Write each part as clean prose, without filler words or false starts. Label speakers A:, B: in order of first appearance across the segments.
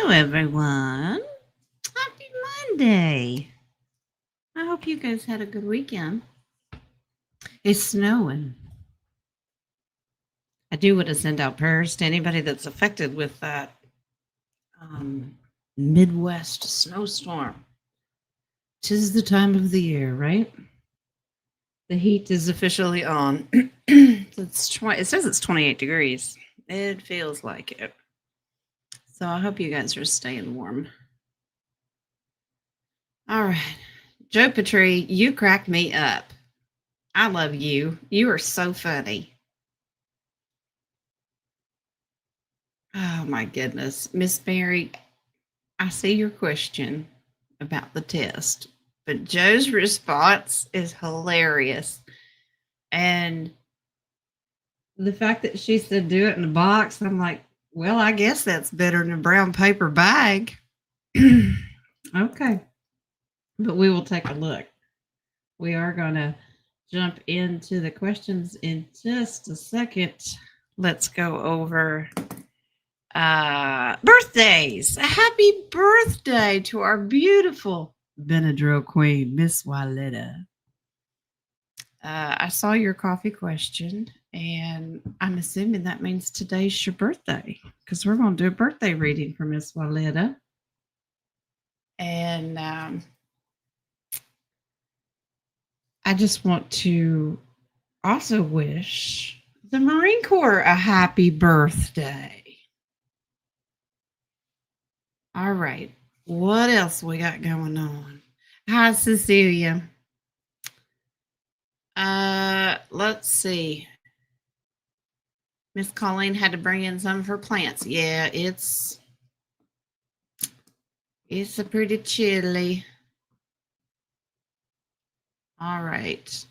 A: Hello, everyone. Happy Monday. I hope you guys had a good weekend. It's snowing. I do want to send out prayers to anybody that's affected with that Midwest snowstorm. 'Tis the time of the year, right? The heat is officially on. It says it's 28 degrees. It feels like it. So I hope you guys are staying warm. All right. Joe Petrie, you crack me up. I love you. You are so funny. Oh my goodness. Miss Mary, I see your question about the test, but Joe's response is hilarious. And the fact that she said do it in a box, I'm like, well, I guess that's better than a brown paper bag. Okay. But we will take a look. We are going to jump into the questions in just a second. Let's go over birthdays. A happy birthday to our beautiful Benadryl queen, Miss Waletta. I saw your coffee question, and I'm assuming that means today's your birthday because we're going to do a birthday reading for Miss Waletta. And I just want to also wish the Marine Corps a happy birthday. All right. What else we got going on? Hi, Cecilia. Let's see. Miss Colleen had to bring in some of her plants. Yeah, it's a pretty chilly. All right.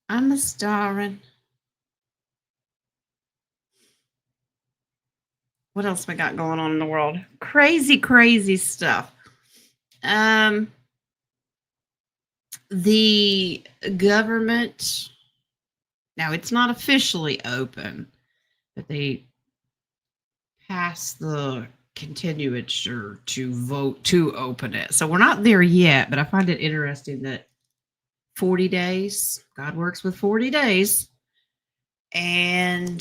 A: I'm a starring. What else we got going on in the world? Crazy, crazy stuff. The government, now it's not officially open, but they passed the continuance to vote to open it. So we're not there yet, but I find it interesting that 40 days, God works with 40 days, and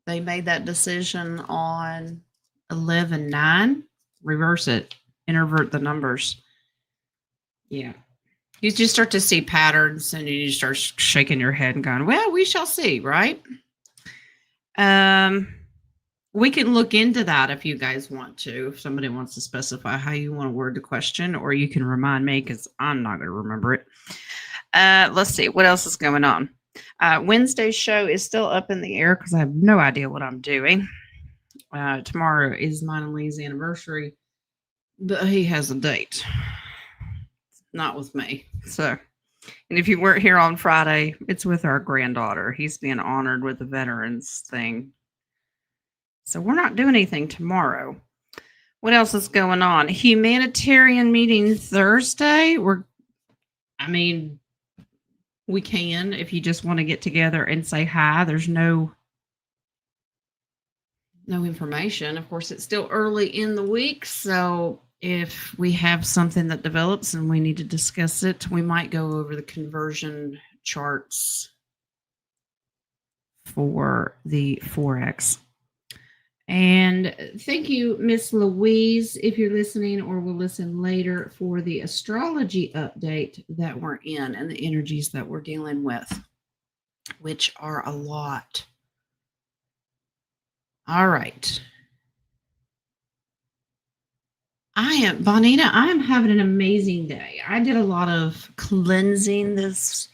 A: they made that decision on 11/9. Reverse it, invert the numbers. Yeah. You just start to see patterns and you start shaking your head and going, well, we shall see, right? We can look into that if you guys want to. If somebody wants to specify how you want to word the question, or you can remind me because I'm not going to remember it. Let's see. What else is going on? Wednesday's show is still up in the air because I have no idea what I'm doing. Tomorrow is mine and Lee's anniversary, but he has a date. Not with me. So, and if you weren't here on Friday, it's with our granddaughter. He's being honored with the veterans thing. So we're not doing anything tomorrow. What else is going on? Humanitarian meeting Thursday. We can if you just want to get together and say hi. There's no information. Of course, it's still early in the week, so if we have something that develops and we need to discuss it, we might go over the conversion charts for the Forex. And thank you, Miss Louise, if you're listening or will listen later, for the astrology update that we're in and the energies that we're dealing with, which are a lot. All right. Bonita, I am having an amazing day. I did a lot of cleansing this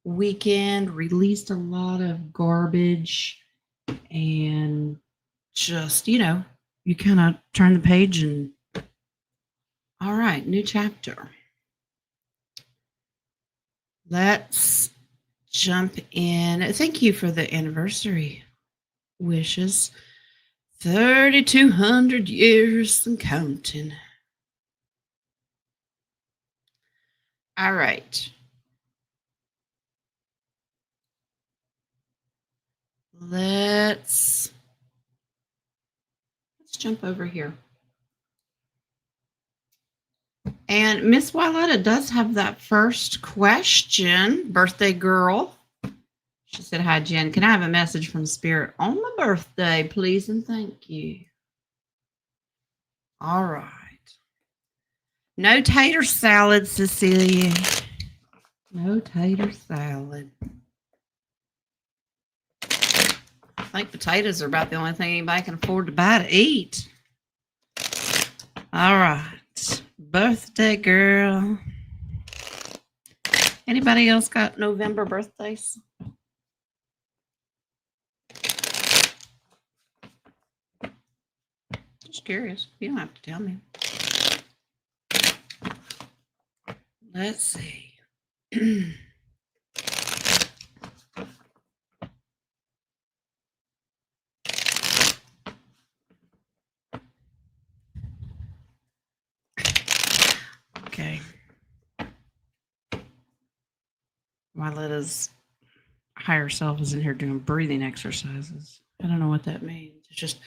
A: weekend, released a lot of garbage, and just, you kind of turn the page and, all right, new chapter. Let's jump in. Thank you for the anniversary wishes. 3,200 years and counting. All right. Let's jump over here. And Miss Wyletta does have that first question. Birthday girl. She said, hi, Jen. Can I have a message from Spirit on my birthday, please? And thank you. All right. No tater salad, Cecilia. No tater salad. I think potatoes are about the only thing anybody can afford to buy to eat. All right. Birthday girl. Anybody else got November birthdays? Just curious. You don't have to tell me. Let's see. Okay. Wyletta's higher self is in here doing breathing exercises. I don't know what that means. It's just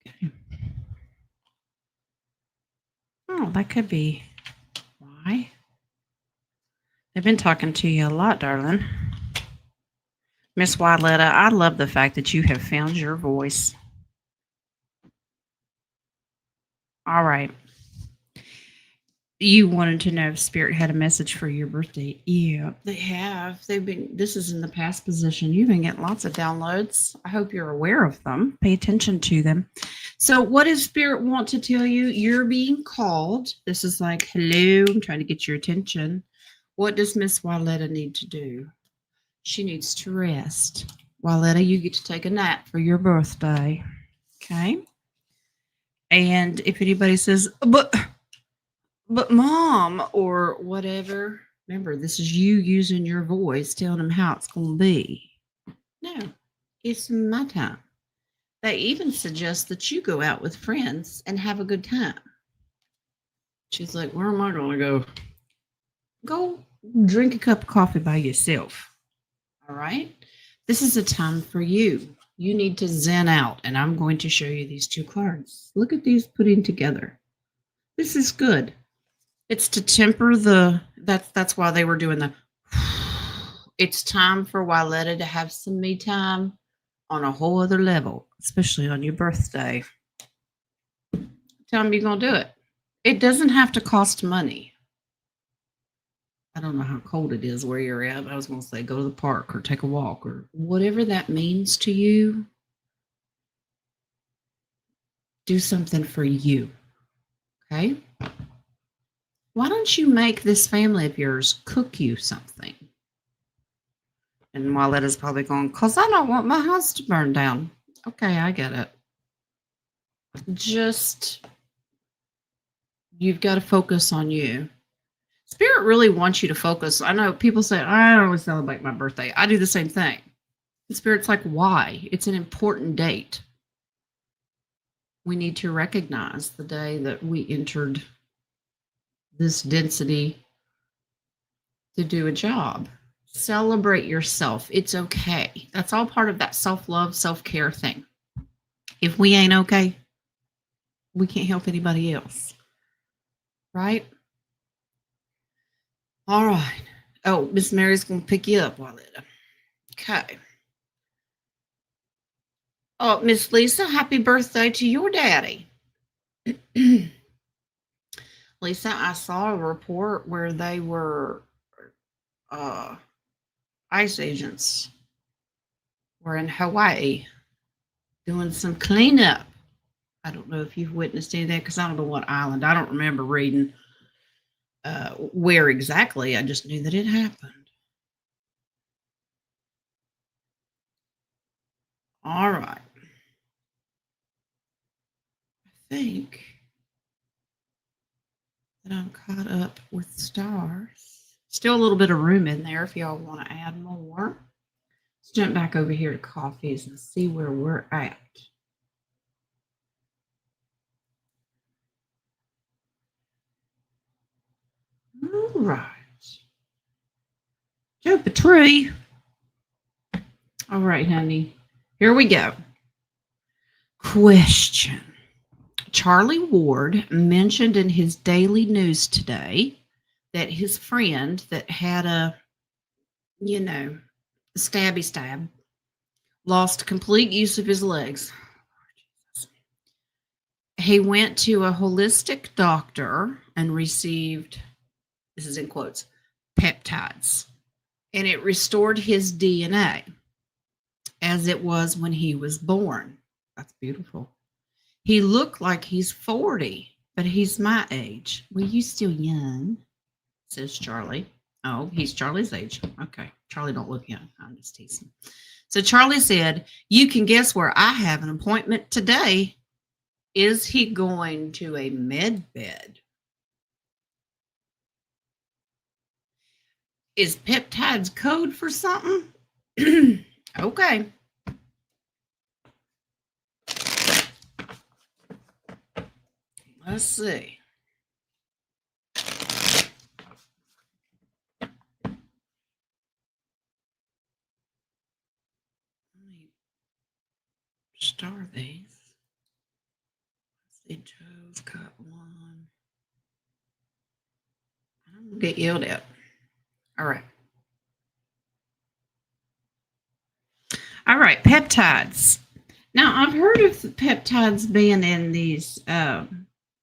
A: okay. Oh, that could be why. They've been talking to you a lot, darling. Miss Wyletta, I love the fact that you have found your voice. All right. You wanted to know if Spirit had a message for your birthday. Yeah, they have. This is in the past position. You've been getting lots of downloads. I hope you're aware of them. Pay attention to them. So what does Spirit want to tell you? You're being called. This is like, hello, I'm trying to get your attention. What does Miss Wyletta need to do? She needs to rest. Wyletta, you get to take a nap for your birthday. Okay? And if anybody says, but Mom, or whatever, remember, this is you using your voice, telling them how it's going to be. No, it's my time. They even suggest that you go out with friends and have a good time. She's like, where am I going to go? Go drink a cup of coffee by yourself. All right? This is a time for you. You need to zen out, and I'm going to show you these two cards. Look at these putting together. This is good. It's to temper that's why they were doing the, it's time for Wyletta to have some me time on a whole other level, especially on your birthday. Tell them you're going to do it. It doesn't have to cost money. I don't know how cold it is where you're at. I was going to say go to the park or take a walk or whatever that means to you. Do something for you. Okay? Why don't you make this family of yours cook you something? And Wyletta's probably going, because I don't want my house to burn down. Okay, I get it. Just, you've got to focus on you. Spirit really wants you to focus. I know people say, I don't always celebrate my birthday. I do the same thing. And Spirit's like, why? It's an important date. We need to recognize the day that we entered this density to do a job. Celebrate yourself. It's okay. That's all part of that self-love, self-care thing. If we ain't okay, we can't help anybody else. Right? All right. Oh, Miss Mary's going to pick you up, Wyletta. Okay. Oh, Miss Lisa, happy birthday to your daddy. Lisa, I saw a report where they were ICE agents were in Hawaii doing some cleanup. I don't know if you've witnessed any of that because I don't know what island. I don't remember reading where exactly. I just knew that it happened. All right. I think that I'm caught up with stars. Still a little bit of room in there if y'all want to add more. Let's jump back over here to coffees and see where we're at. All right. Jump a tree. All right, honey. Here we go. Question. Charlie Ward mentioned in his daily news today that his friend that had a, you know, stabby stab lost complete use of his legs. He went to a holistic doctor and received, this is in quotes, peptides, and it restored his DNA as it was when he was born. That's beautiful. He looked like he's 40, but he's my age. Well, you still young, says Charlie. Oh, he's Charlie's age. Okay. Charlie don't look young. I'm just teasing. So Charlie said, you can guess where I have an appointment today. Is he going to a med bed? Is peptides code for something? Okay. Let's see. Let me star these. Let's see, Joe's got one. I'm gonna get yelled at. All right. All right, peptides. Now, I've heard of peptides being in these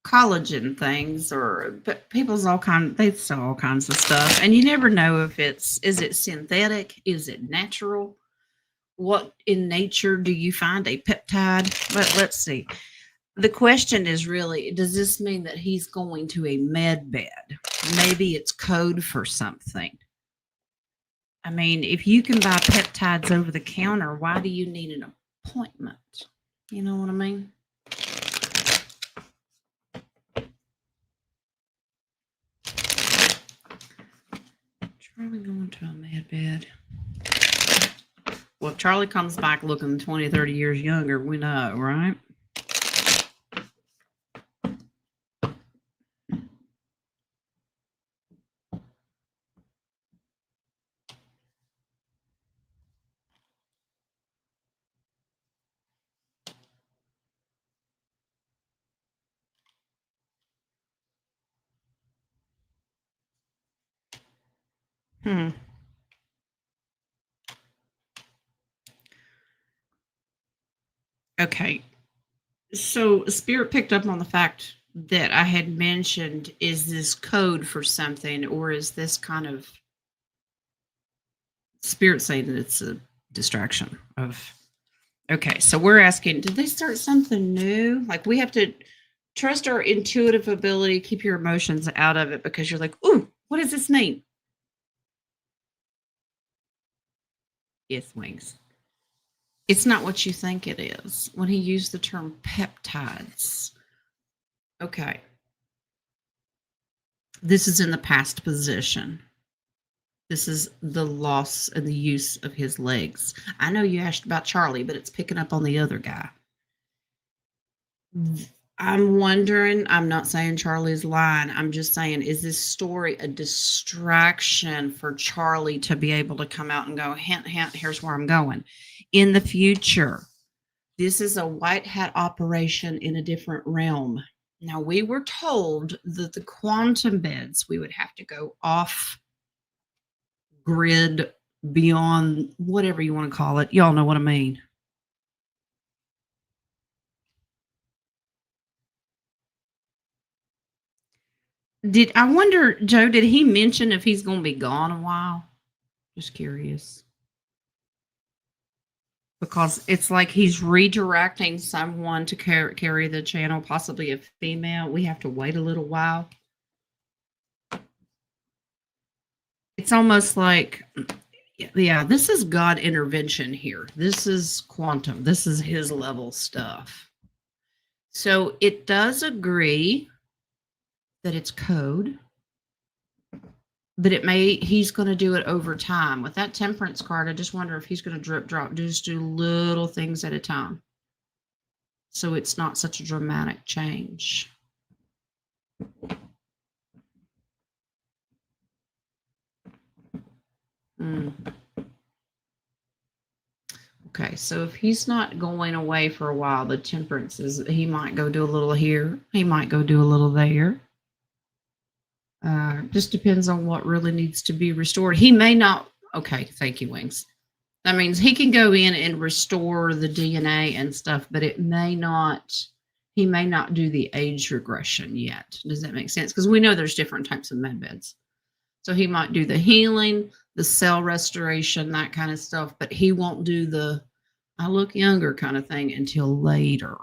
A: collagen things, or but people's all kind. They sell all kinds of stuff, and you never know if is it synthetic, is it natural? What in nature do you find a peptide? But let's see. The question is really, does this mean that he's going to a med bed? Maybe it's code for something. I mean, if you can buy peptides over the counter, why do you need an appointment? You know what I mean? Charlie going to a med bed. Well, if Charlie comes back looking 20, 30 years younger, we know, right? Hmm. Okay. So Spirit picked up on the fact that I had mentioned, is this code for something, or is this kind of Spirit saying that it's a distraction of, okay, so we're asking, did they start something new? Like we have to trust our intuitive ability, keep your emotions out of it, because you're like, ooh, what does this mean? Yes, wings. It's not what you think it is. When he used the term peptides. Okay. This is in the past position. This is the loss and the use of his legs. I know you asked about Charlie, but it's picking up on the other guy. I'm wondering, I'm not saying Charlie's lying. I'm just saying, is this story a distraction for Charlie to be able to come out and go, hint, hint, here's where I'm going? In the future, this is a white hat operation in a different realm. Now, we were told that the quantum beds, we would have to go off grid, beyond whatever you want to call it. Y'all know what I mean. Did I wonder, Joe, did he mention if he's going to be gone a while? Just curious. Because it's like he's redirecting someone to carry the channel, possibly a female. We have to wait a little while. It's almost like, yeah, this is God intervention here. This is quantum. This is his level stuff. So it does agree that it's code, but he's going to do it over time. With that temperance card, I just wonder if he's going to drip drop, just do little things at a time. So it's not such a dramatic change. Okay, so if he's not going away for a while, the temperance is he might go do a little here, he might go do a little there. Just depends on what really needs to be restored. He may not. Okay, thank you, Wings. That means he can go in and restore the DNA and stuff, but it may not. He may not do the age regression yet. Does that make sense? Because we know there's different types of med beds. So he might do the healing, the cell restoration, that kind of stuff, but he won't do the I look younger kind of thing until later.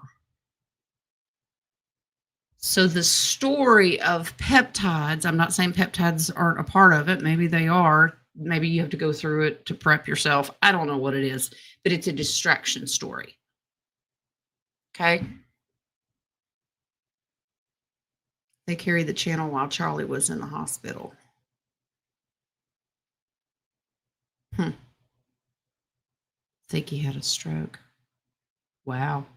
A: So the story of peptides, I'm not saying peptides aren't a part of it. Maybe they are. Maybe you have to go through it to prep yourself. I don't know what it is, but it's a distraction story. Okay. They carried the channel while Charlie was in the hospital. Think he had a stroke. Wow.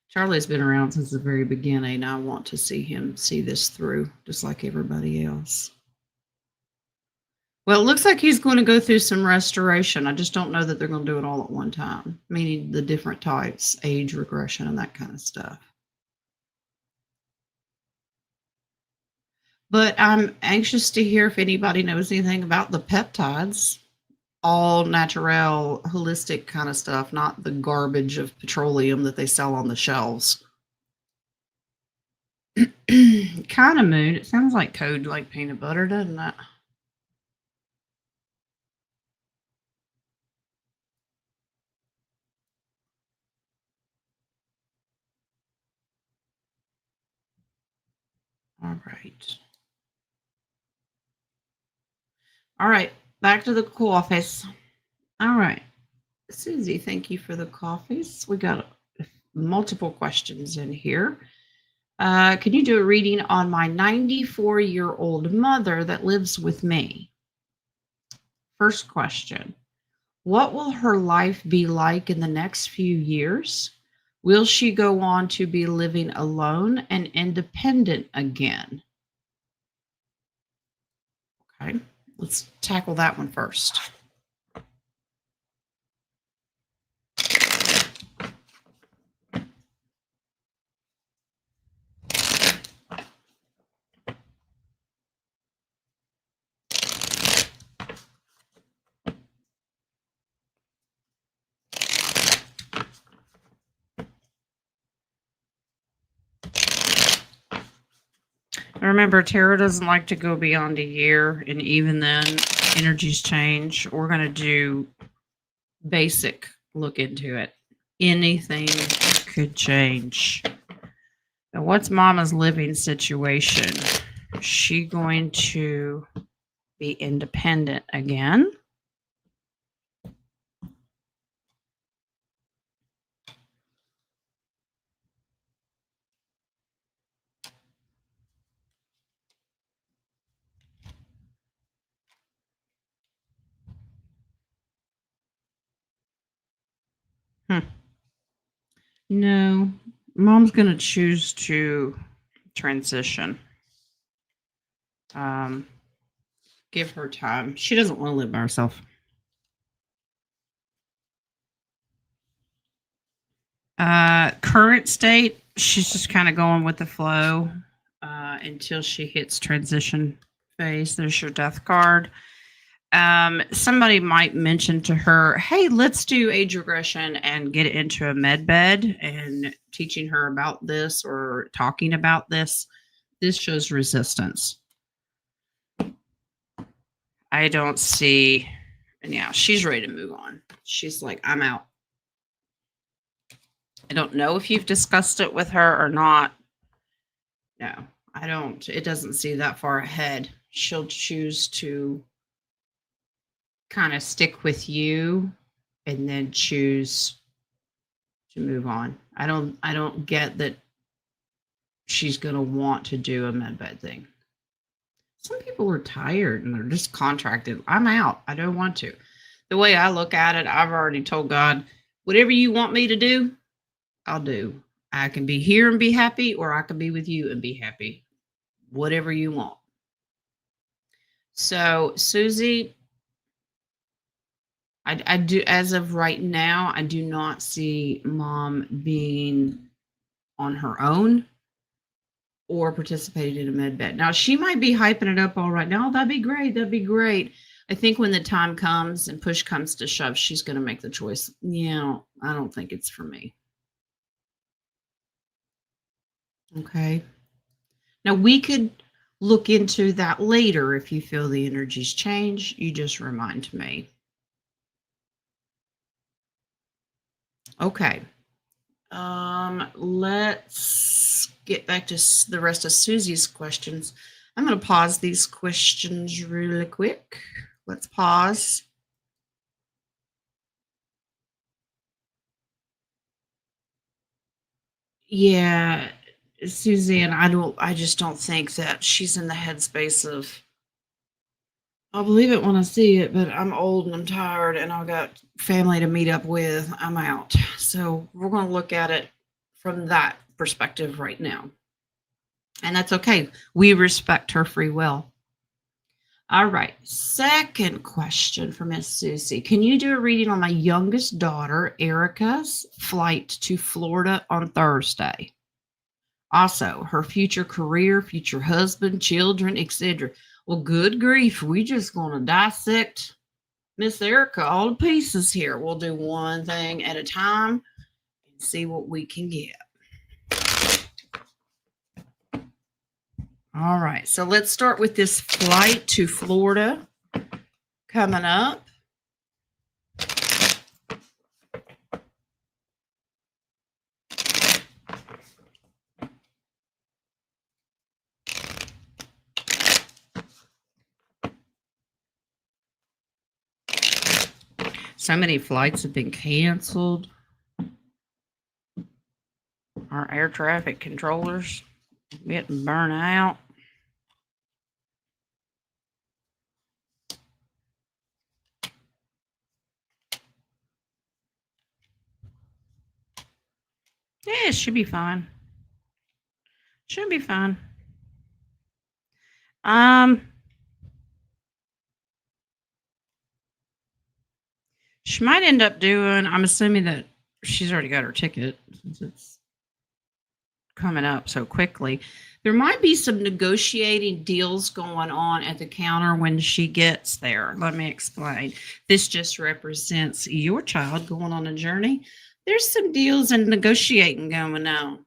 A: Charlie's been around since the very beginning. I want to see him see this through, just like everybody else. Well, it looks like he's going to go through some restoration. I just don't know that they're going to do it all at one time, meaning the different types, age regression, and that kind of stuff. But I'm anxious to hear if anybody knows anything about the peptides, all natural, holistic kind of stuff, not the garbage of petroleum that they sell on the shelves. Kind of mood. It sounds like code like peanut butter, doesn't it? All right. All right. Back to the coffees. All right. Susie, thank you for the coffees. We got multiple questions in here. Can you do a reading on my 94-year-old mother that lives with me? First question. What will her life be like in the next few years? Will she go on to be living alone and independent again? Okay, let's tackle that one first. Remember, tarot doesn't like to go beyond a year, and even then, energies change. We're going to do basic look into it. Anything could change. Now, what's Mama's living situation? Is she going to be independent again? No, Mom's going to choose to transition. Give her time. She doesn't want to live by herself. Current state, she's just kind of going with the flow until she hits transition phase. There's your death card. Somebody might mention to her, hey, let's do age regression and get into a med bed, and teaching her about this or talking about this. This shows resistance. I don't see, and yeah, she's ready to move on. She's like, I'm out. I don't know if you've discussed it with her or not. No, I don't. It doesn't see that far ahead. She'll choose to kind of stick with you and then choose to move on. I don't get that she's going to want to do a med bed thing. Some people are tired and they're just contracted. I'm out. I don't want to. The way I look at it, I've already told God, whatever you want me to do, I'll do. I can be here and be happy, or I can be with you and be happy. Whatever you want. So, Susie, I do, as of right now, I do not see mom being on her own or participating in a med bed. Now she might be hyping it up all right now. That'd be great. That'd be great. I think when the time comes and push comes to shove, she's going to make the choice. Yeah, I don't think it's for me. Okay. Now we could look into that later if you feel the energies change. You just remind me. Okay. Let's get back to the rest of Susie's questions. I'm going to pause these questions really quick. Let's pause. Yeah, Suzanne, I just don't think that she's in the headspace of, I'll believe it when I see it, but I'm old and I'm tired and I've got family to meet up with. I'm out. So we're going to look at it from that perspective right now. And that's okay. We respect her free will. All right. Second question for Miss Susie. Can you do a reading on my youngest daughter, Erica's flight to Florida on Thursday? Also, her future career, future husband, children, etc. Well, good grief. We just going to dissect Miss Erica all to pieces here. We'll do one thing at a time and see what we can get. All right. So let's start with this flight to Florida coming up. So many flights have been canceled. Our air traffic controllers getting burnt out. Yeah, it should be fine. Should be fine. She might end up doing, I'm assuming that she's already got her ticket since it's coming up so quickly. There might be some negotiating deals going on at the counter when she gets there. Let me explain. This just represents your child going on a journey. There's some deals and negotiating going on.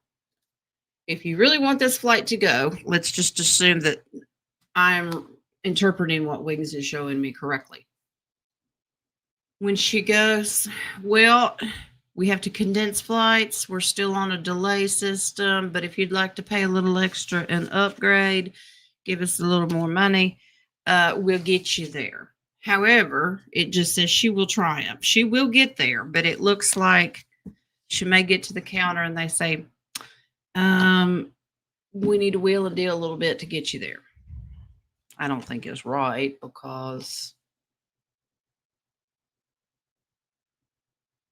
A: If you really want this flight to go, let's just assume that I'm interpreting what Wings is showing me correctly. When she goes, well, we have to condense flights. We're still on a delay system, but if you'd like to pay a little extra and upgrade, give us a little more money, we'll get you there. However, it just says she will triumph. She will get there, but it looks like she may get to the counter and they say, we need to wheel and deal a little bit to get you there. I don't think it's right because,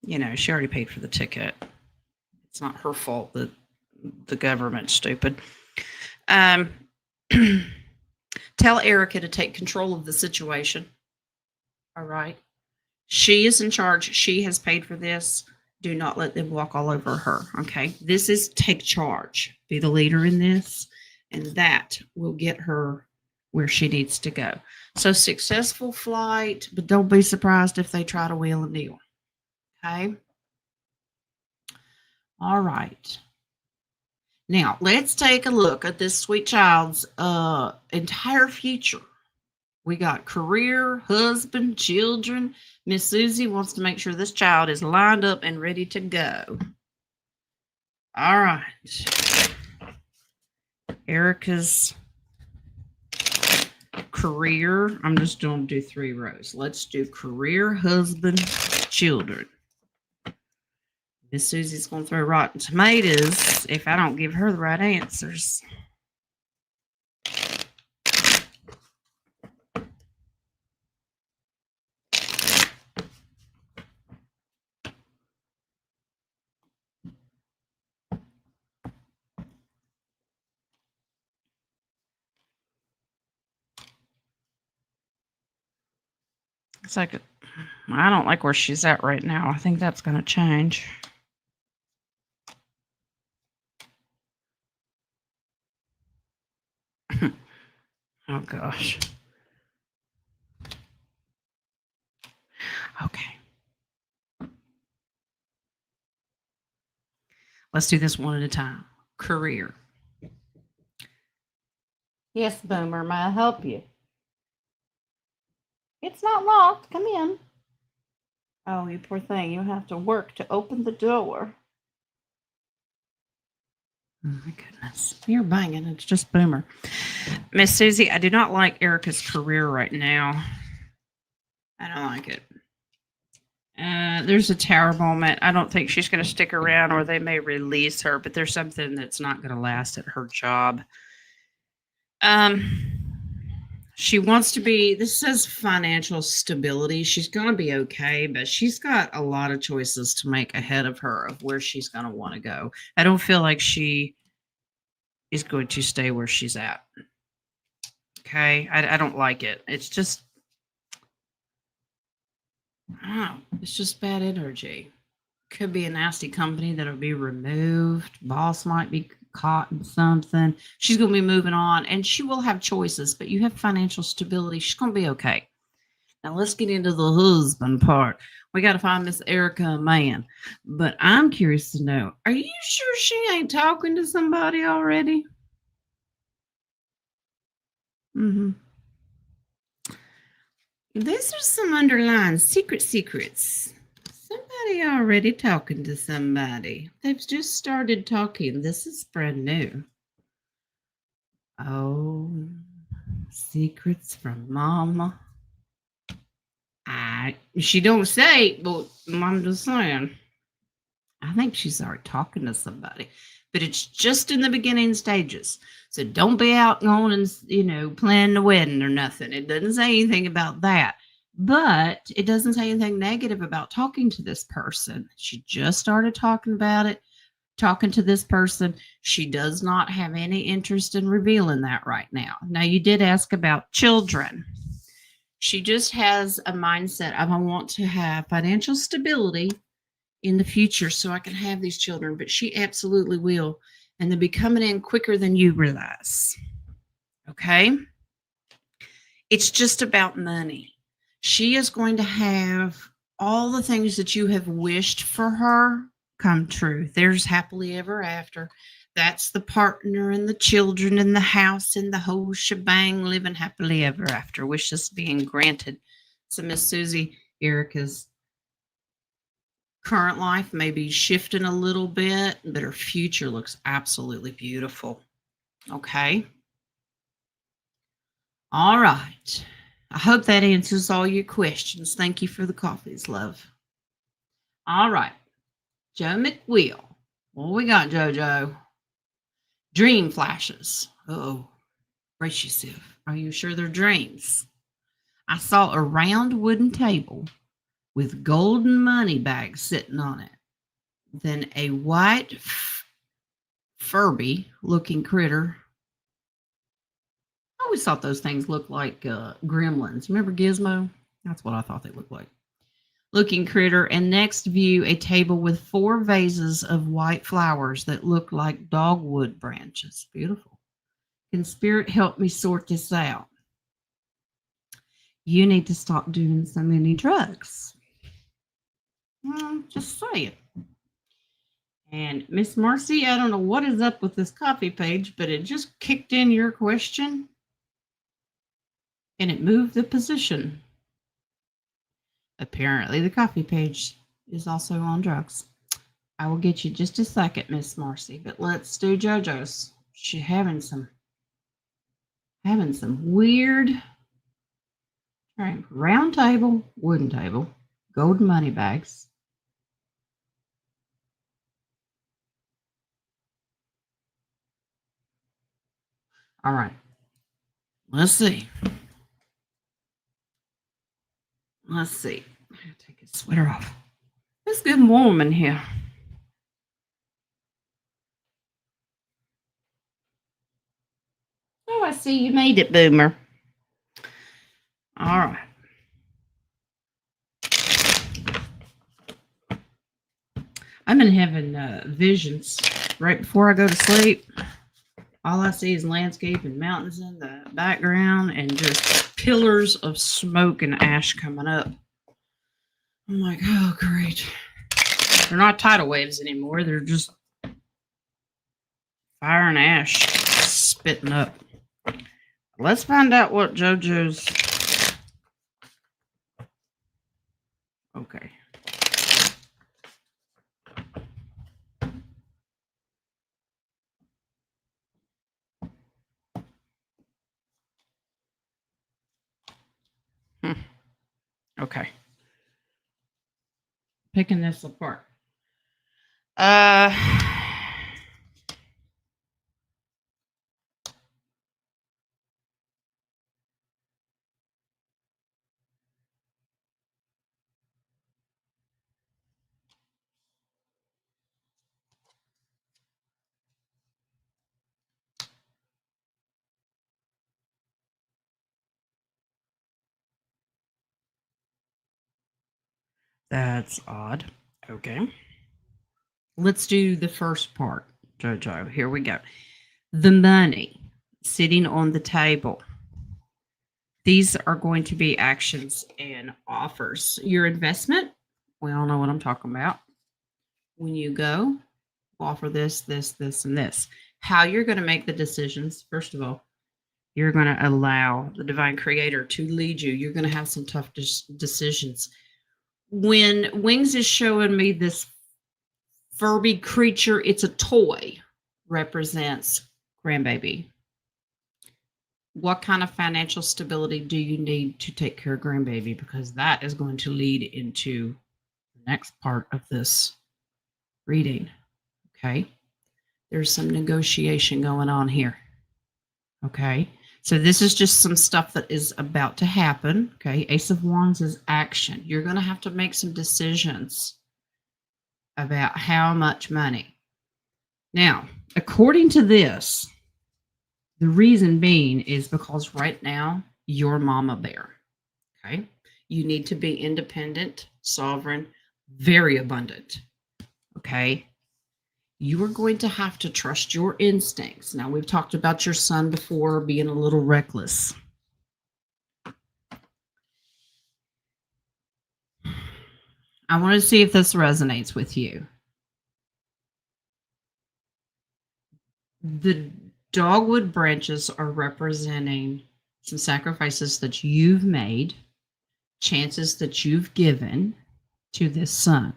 A: she already paid for the ticket. It's not her fault that the government's stupid. Tell Erica to take control of the situation. All right. She is in charge. She has paid for this. Do not let them walk all over her. Okay. This is take charge. Be the leader in this. And that will get her where she needs to go. So successful flight, but don't be surprised if they try to wheel and deal. Okay. All right. Now, let's take a look at this sweet child's entire future. We got career, husband, children. Miss Susie wants to make sure this child is lined up and ready to go. All right. Erica's career. I'm just going to do 3 rows. Let's do career, husband, children. Miss Susie's going to throw rotten tomatoes if I don't give her the right answers. Second. I don't like where she's at right now. I think that's going to change. Oh, gosh. Okay. Let's do this one at a time. Career. Yes, Boomer, may I help you? It's not locked. Come in. Oh, you poor thing. You have to work to open the door. Oh, my goodness. You're banging. It's just Boomer. Miss Susie, I do not like Erica's career right now. I don't like it. There's a tower moment. I don't think she's going to stick around, or they may release her, but there's something that's not going to last at her job. She wants to be, this says financial stability. She's going to be okay, but she's got a lot of choices to make ahead of her of where she's going to want to go. I don't feel like she is going to stay where she's at. Okay. I don't like it. It's just, oh, it's just bad energy. Could be a nasty company that'll be removed. Boss might be caught in something. She's going to be moving on, and she will have choices, but you have financial stability. She's going to be okay. Now let's get into the husband part. We got to find Miss Erica a man. But I'm curious to know, are you sure she ain't talking to somebody already? Mm-hmm. These are some underlying secrets. Somebody already talking to somebody. They've just started talking. This is brand new. Oh, secrets from Mama. She don't say, but I'm just saying. I think she's already talking to somebody, but it's just in the beginning stages. So don't be out going and, planning the wedding or nothing. It doesn't say anything about that, but it doesn't say anything negative about talking to this person. She just started talking about it, talking to this person. She does not have any interest in revealing that right now. Now, you did ask about children. She just has a mindset of, I want to have financial stability in the future so I can have these children, but she absolutely will. And they'll be coming in quicker than you realize. Okay? It's just about money. She is going to have all the things that you have wished for her come true. There's happily ever after. That's the partner and the children and the house and the whole shebang, living happily ever after. Wishes being granted. So, Miss Susie, Erica's current life may be shifting a little bit, but her future looks absolutely beautiful. Okay. All right. I hope that answers all your questions. Thank you for the coffees, love. All right. Joe McWheel. What we got, JoJo? Dream flashes. Oh, brace yourself. Are you sure they're dreams? I saw a round wooden table with golden money bags sitting on it. Then a white Furby looking critter. I always thought those things looked like gremlins. Remember Gizmo? That's what I thought they looked like. Looking critter, and next view a table with 4 vases of white flowers that look like dogwood branches. Beautiful. Can Spirit help me sort this out? You need to stop doing so many drugs. Just say it. And Miss Marcy, I don't know what is up with this copy page, but it just kicked in your question and it moved the position. Apparently, the coffee page is also on drugs. I will get you just a second, Miss Marcy, but let's do JoJo's. She's having some weird round table, wooden table, golden money bags. All right. Let's see. Take his sweater off. It's getting warm in here. Oh, I see you made it, Boomer. All right. I've been having visions right before I go to sleep. All I see is landscape and mountains in the background and just pillars of smoke and ash coming up. I'm like, oh, great. They're not tidal waves anymore. They're just fire and ash spitting up. Let's find out what JoJo's... Okay. Okay. Picking this apart. That's odd. Okay. Let's do the first part, JoJo. Here we go. The money sitting on the table. These are going to be actions and offers. Your investment, we all know what I'm talking about. When you go, offer this, this, this, and this. How you're going to make the decisions, first of all, you're going to allow the divine creator to lead you. You're going to have some tough decisions. When Wings is showing me this Furby creature, it's a toy, represents grandbaby. What kind of financial stability do you need to take care of grandbaby? Because that is going to lead into the next part of this reading. Okay. There's some negotiation going on here. Okay. So this is just some stuff that is about to happen. Okay. Ace of Wands is action. You're going to have to make some decisions about how much money. Now, according to this, the reason being is because right now you're mama bear. Okay. You need to be independent, sovereign, very abundant. Okay. You are going to have to trust your instincts. Now, we've talked about your son before being a little reckless. I want to see if this resonates with you. The dogwood branches are representing some sacrifices that you've made, chances that you've given to this son.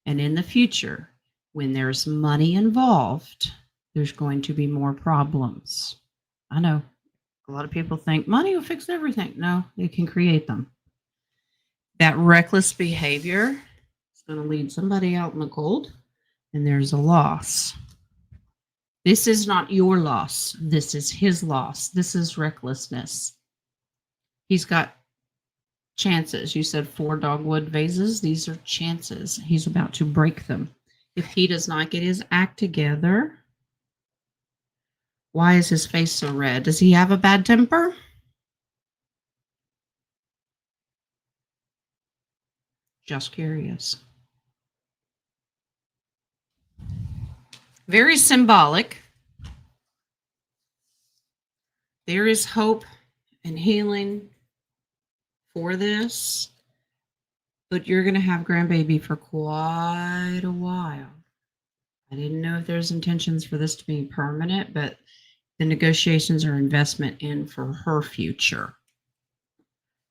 A: And in the future, when there's money involved, there's going to be more problems. I know a lot of people think money will fix everything. No, it can create them. That reckless behavior is going to lead somebody out in the cold, and there's a loss. This is not your loss. This is his loss. This is recklessness. He's got chances. You said 4 dogwood vases. These are chances. He's about to break them. If he does not get his act together, why is his face so red? Does he have a bad temper? Just curious. Very symbolic. There is hope and healing for this, but you're going to have grandbaby for quite a while. I didn't know if there's intentions for this to be permanent, but the negotiations are investment in for her future.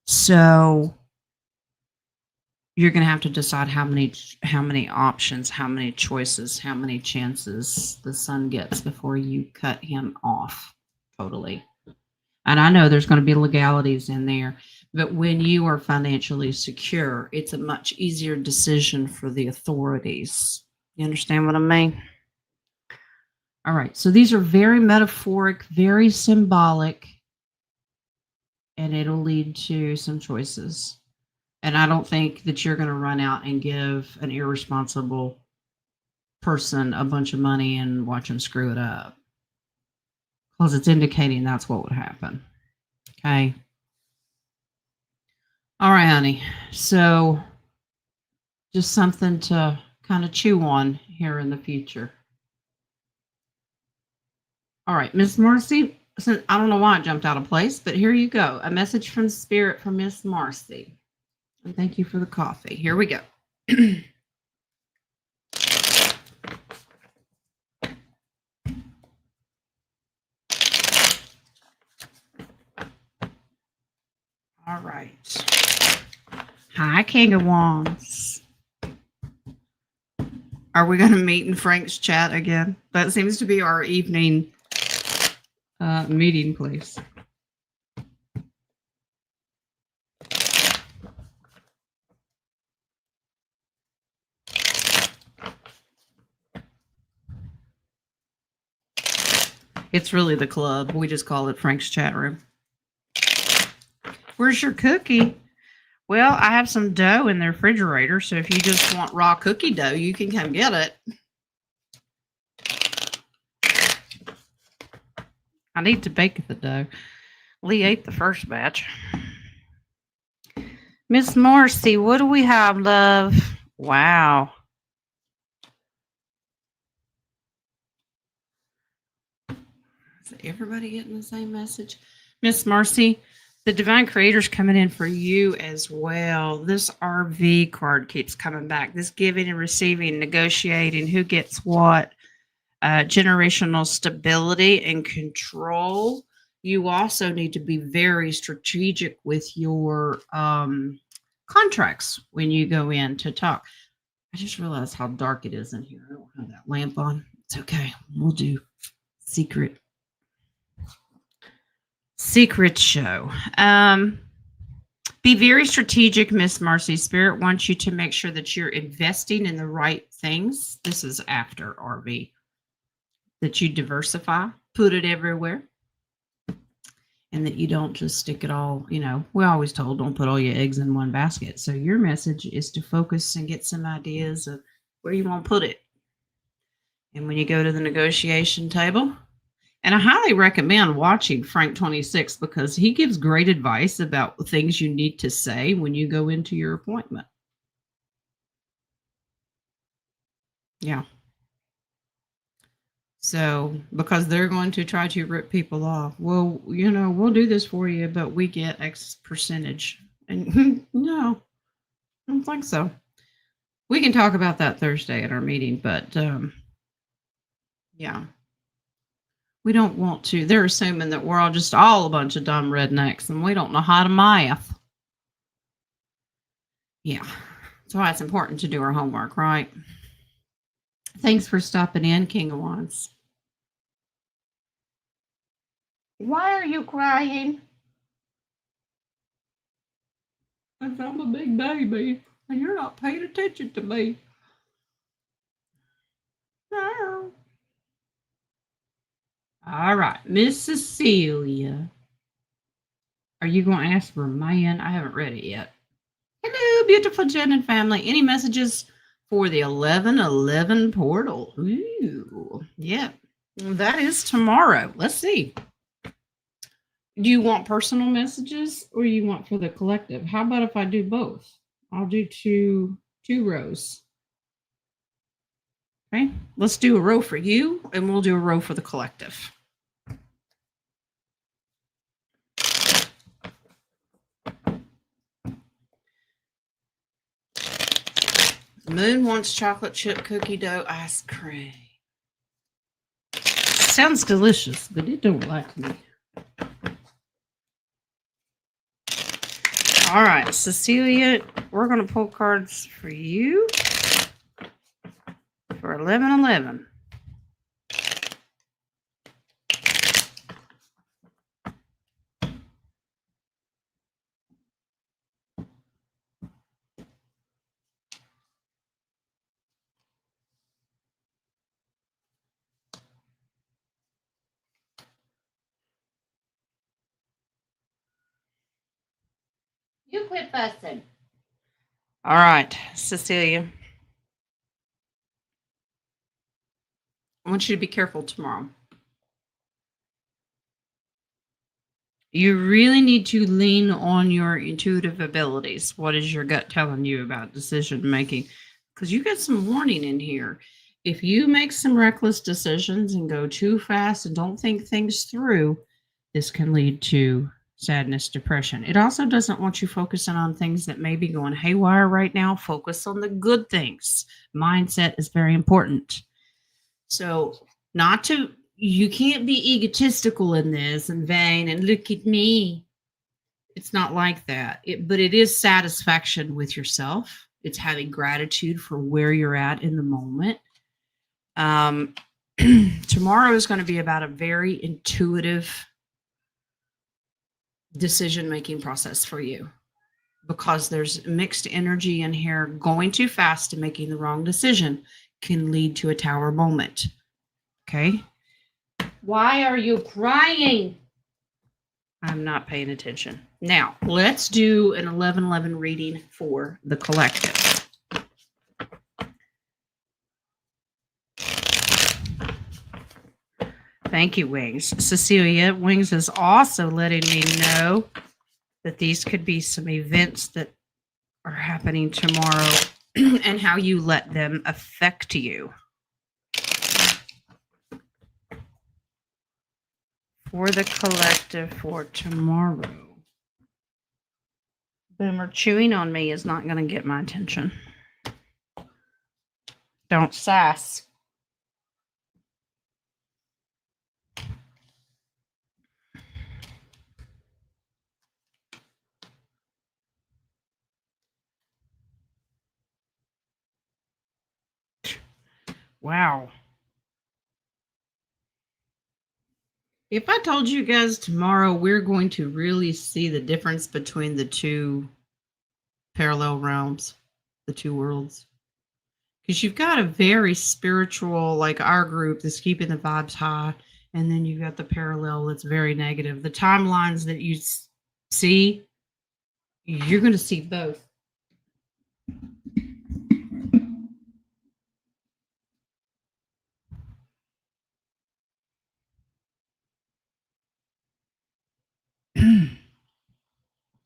A: So you're going to have to decide how many options, how many choices, how many chances the son gets before you cut him off totally. And I know there's going to be legalities in there, but when you are financially secure, it's a much easier decision for the authorities. You understand what I mean? All right. So these are very metaphoric, very symbolic, and it'll lead to some choices. And I don't think that you're going to run out and give an irresponsible person a bunch of money and watch them screw it up, because it's indicating that's what would happen. Okay. All right, honey. So just something to kind of chew on here in the future. All right, Miss Marcy, since I don't know why it jumped out of place, but here you go. A message from Spirit from Miss Marcy. And thank you for the coffee. Here we go. All right. Hi, King of Wands. Are we going to meet in Frank's chat again? That seems to be our evening meeting place. It's really the club. We just call it Frank's chat room. Where's your cookie? Well, I have some dough in the refrigerator, so if you just want raw cookie dough, you can come get it. I need to bake the dough. Lee ate the first batch. Miss Marcy, what do we have, love? Wow. Is everybody getting the same message? Miss Marcy, the Divine Creator's coming in for you as well. This RV card keeps coming back. This giving and receiving, negotiating, who gets what, generational stability and control. You also need to be very strategic with your contracts when you go in to talk. I just realized how dark it is in here. I don't have that lamp on. It's okay. We'll do secret show. Be very strategic, Miss Marcy. Spirit wants you to make sure that you're investing in the right things. This is after RV. That you diversify, put it everywhere, and that you don't just stick it all, we're always told don't put all your eggs in one basket. So your message is to focus and get some ideas of where you want to put it. And when you go to the negotiation table, and I highly recommend watching Frank 26 because he gives great advice about things you need to say when you go into your appointment. Yeah. So, because they're going to try to rip people off. Well, we'll do this for you, but we get X percentage. And no, I don't think so. We can talk about that Thursday at our meeting, but yeah. We don't want to. They're assuming that we're all a bunch of dumb rednecks and we don't know how to math. Yeah. That's why it's important to do our homework, right? Thanks for stopping in, King of Wands. Why are you crying? Because I'm a big baby and you're not paying attention to me. No. All right, Miss Cecilia. Are you going to ask for a man? I haven't read it yet. Hello, beautiful Jen and family. Any messages for the 11/11 portal? Ooh, yeah. That is tomorrow. Let's see. Do you want personal messages or you want for the collective? How about if I do both? I'll do two rows. Okay, let's do a row for you and we'll do a row for the collective. Moon wants chocolate chip cookie dough ice cream. Sounds delicious, but it don't like me. All right, Cecilia, we're going to pull cards for you for 11/11. You quit fussing. All right, Cecilia. I want you to be careful tomorrow. You really need to lean on your intuitive abilities. What is your gut telling you about decision making? because you get some warning in here. If you make some reckless decisions and go too fast and don't think things through, this can lead to sadness, depression. It also doesn't want you focusing on things that may be going haywire right now. Focus on the good things. Mindset is very important. So, you can't be egotistical in this and vain and look at me. It's not like that. But it is satisfaction with yourself. It's having gratitude for where you're at in the moment. Tomorrow is going to be about a very intuitive decision-making process for you because there's mixed energy in here. Going too fast and making the wrong decision can lead to a tower moment. Okay? Why are you crying? I'm not paying attention. Now, let's do an 11-11 reading for the collective. Thank you, Wings. Cecilia, Wings is also letting me know that these could be some events that are happening tomorrow and how you let them affect you. For the collective for tomorrow. Boomer, chewing on me is not going to get my attention. Don't sass. Wow. If I told you guys tomorrow we're going to really see the difference between the two parallel realms, the two worlds, because you've got a very spiritual, like our group, that's keeping the vibes high, and then you've got the parallel that's very negative. The timelines that you see, you're going to see both.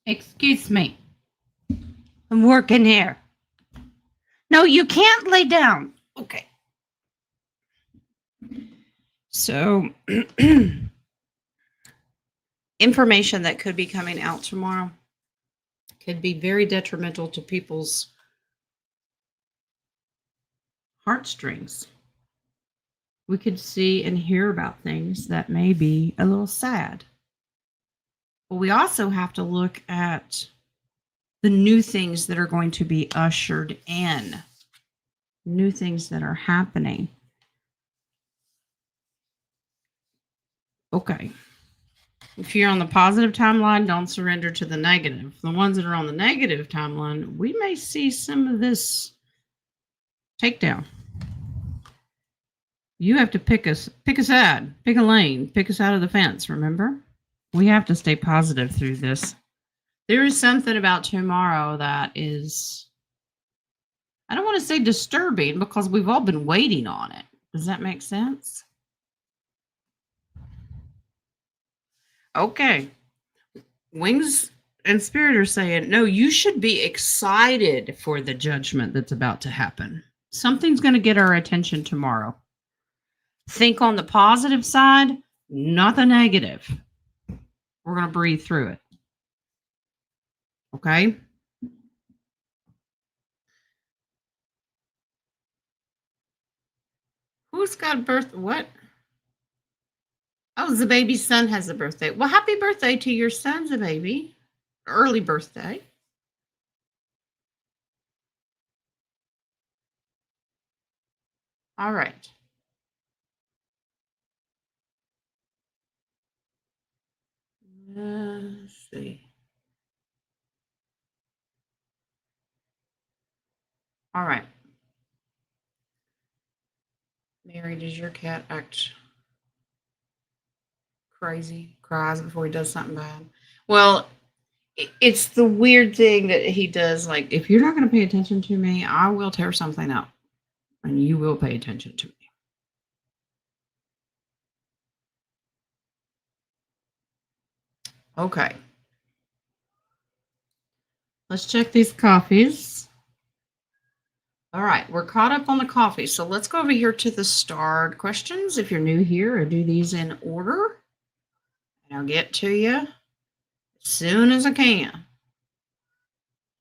A: Excuse me. I'm working here. No, you can't lay down. Okay. So, information that could be coming out tomorrow could be very detrimental to people's heartstrings. We could see and hear about things that may be a little sad. But we also have to look at the new things that are going to be ushered in, new things that are happening. Okay. If you're on the positive timeline, don't surrender to the negative. The ones that are on the negative timeline, we may see some of this takedown. You have to pick a side, pick a lane, pick us out of the fence, remember? We have to stay positive through this. There is something about tomorrow that is, I don't want to say disturbing because we've all been waiting on it. Does that make sense? Okay. Wings and Spirit are saying, no, you should be excited for the judgment that's about to happen. Something's going to get our attention tomorrow. Think on the positive side, not the negative. We're going to breathe through it. Okay? Who's got birth? What? Oh, the baby's son has a birthday. Well, happy birthday to your son's a baby. Early birthday. All right. Let's see. All right. Mary, does your cat act crazy? Cries before he does something bad? Well, it's the weird thing that he does. Like, if you're not going to pay attention to me, I will tear something up. And you will pay attention to me. Okay. Let's check these coffees. All right, we're caught up on the coffee. So let's go over here to the starred questions. If you're new here, I do these in order. And I'll get to you as soon as I can.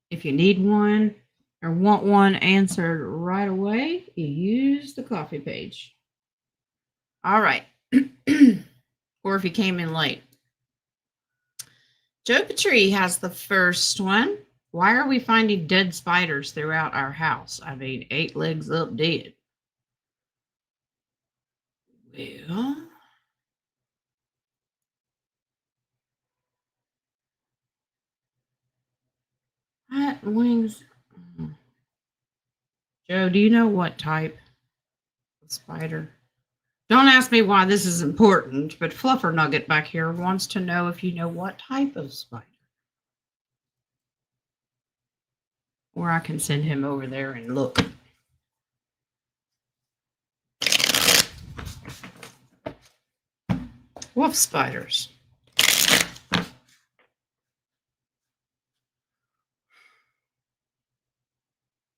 A: If you need one or want one answered right away, you use the coffee page. All right. Or if you came in late. Joe Petrie has the first one. Why are we finding dead spiders throughout our house? I mean, 8 legs up dead. Well, hat wings. Joe, do you know what type of spider? Don't ask me why this is important, but Fluffer Nugget back here wants to know if you know what type of spider. Or I can send him over there and look. Wolf spiders.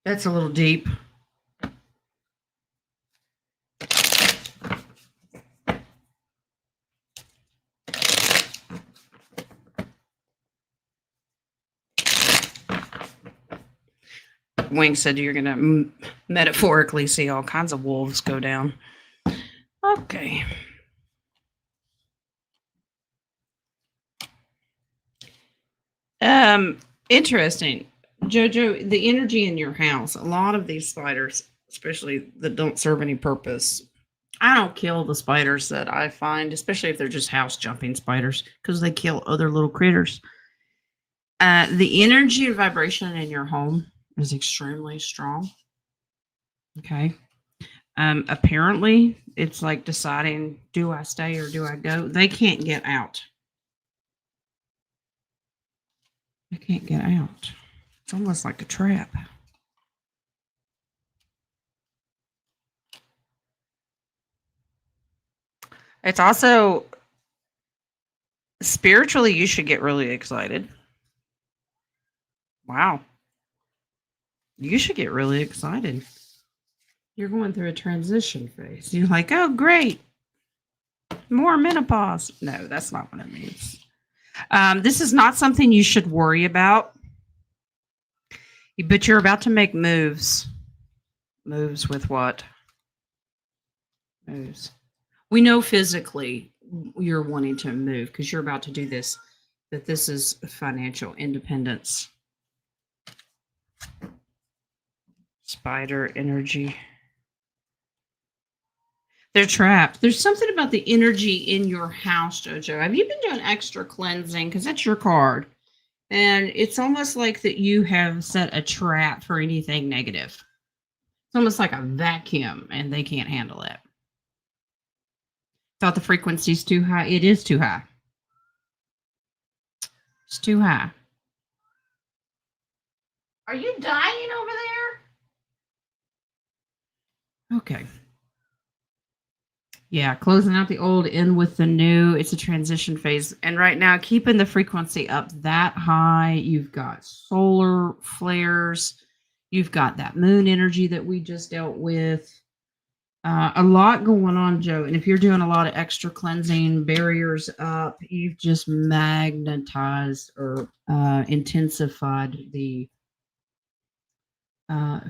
A: That's a little deep. Wing said you're going to metaphorically see all kinds of wolves go down. Okay. Interesting. Jojo, the energy in your house, a lot of these spiders, especially that don't serve any purpose. I don't kill the spiders that I find, especially if they're just house jumping spiders, because they kill other little critters. The energy and vibration in your home is extremely strong. Okay. Apparently, it's like deciding, do I stay or do I go? They can't get out. They can't get out. It's almost like a trap. It's also spiritually, you should get really excited. Wow. You should get really excited. You're going through a transition phase. You're like, oh, great. More menopause. No, that's not what it means. This is not something you should worry about, but you're about to make moves. Moves with what? Moves. We know physically you're wanting to move because you're about to do this, that this is financial independence. Spider energy. They're trapped. There's something about the energy in your house, Jojo. Have you been doing extra cleansing? Because that's your card. And it's almost like that you have set a trap for anything negative. It's almost like a vacuum, and they can't handle it. Thought the frequency's too high. It is too high. It's too high. Are you dying over there? Okay. Yeah, closing out the old, in with the new. It's a transition phase. And right now, keeping the frequency up that high, you've got solar flares. You've got that moon energy that we just dealt with. A lot going on, Joe. And if you're doing a lot of extra cleansing, barriers up, you've just magnetized or intensified the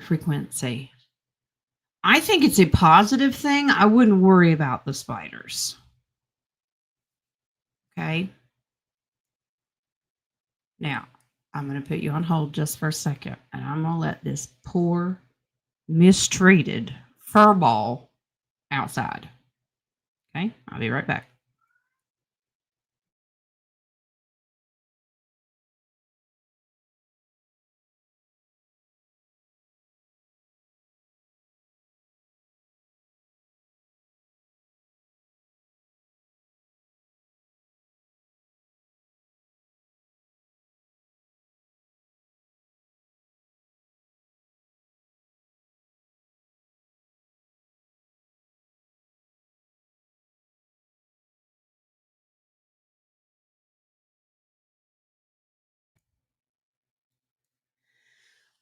A: frequency. I think it's a positive thing. I wouldn't worry about the spiders. Okay. Now, I'm going to put you on hold just for a second, and I'm going to let this poor, mistreated furball outside. Okay. I'll be right back.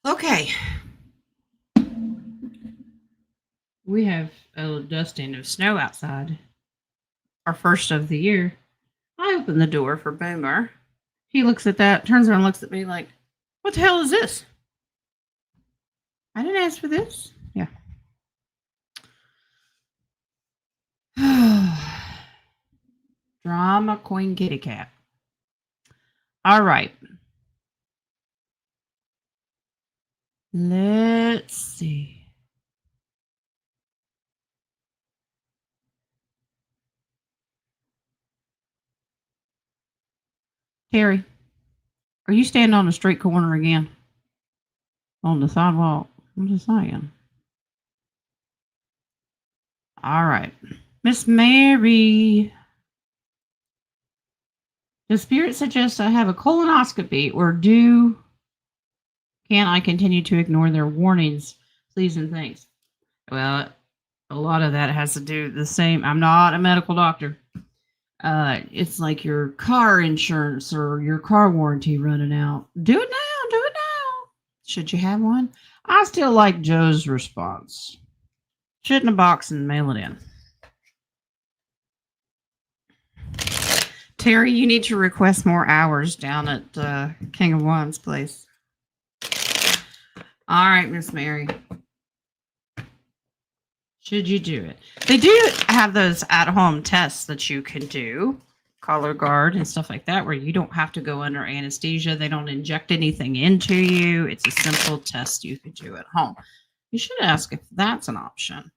A: Okay. We have a dusting of snow outside. Our first of the year. I open the door for Boomer. He looks at that, turns around, and looks at me like, "What the hell is this? I didn't ask for this." Yeah. Drama Queen Kitty Cat. All right. Let's see. Terry, are you standing on the street corner again? On the sidewalk? I'm just saying. All right. Miss Mary. The spirit suggests I have a colonoscopy or can I continue to ignore their warnings? Please and thanks. Well, a lot of that has to do the same. I'm not a medical doctor. It's like your car insurance or your car warranty running out. Do it now. Do it now. Should you have one? I still like Joe's response. Shit in a box and mail it in. Terry, you need to request more hours down at King of Wands place. All right, Miss Mary. Should you do it? They do have those at-home tests that you can do, collar guard and stuff like that, where you don't have to go under anesthesia. They don't inject anything into you. It's a simple test you can do at home. You should ask if that's an option,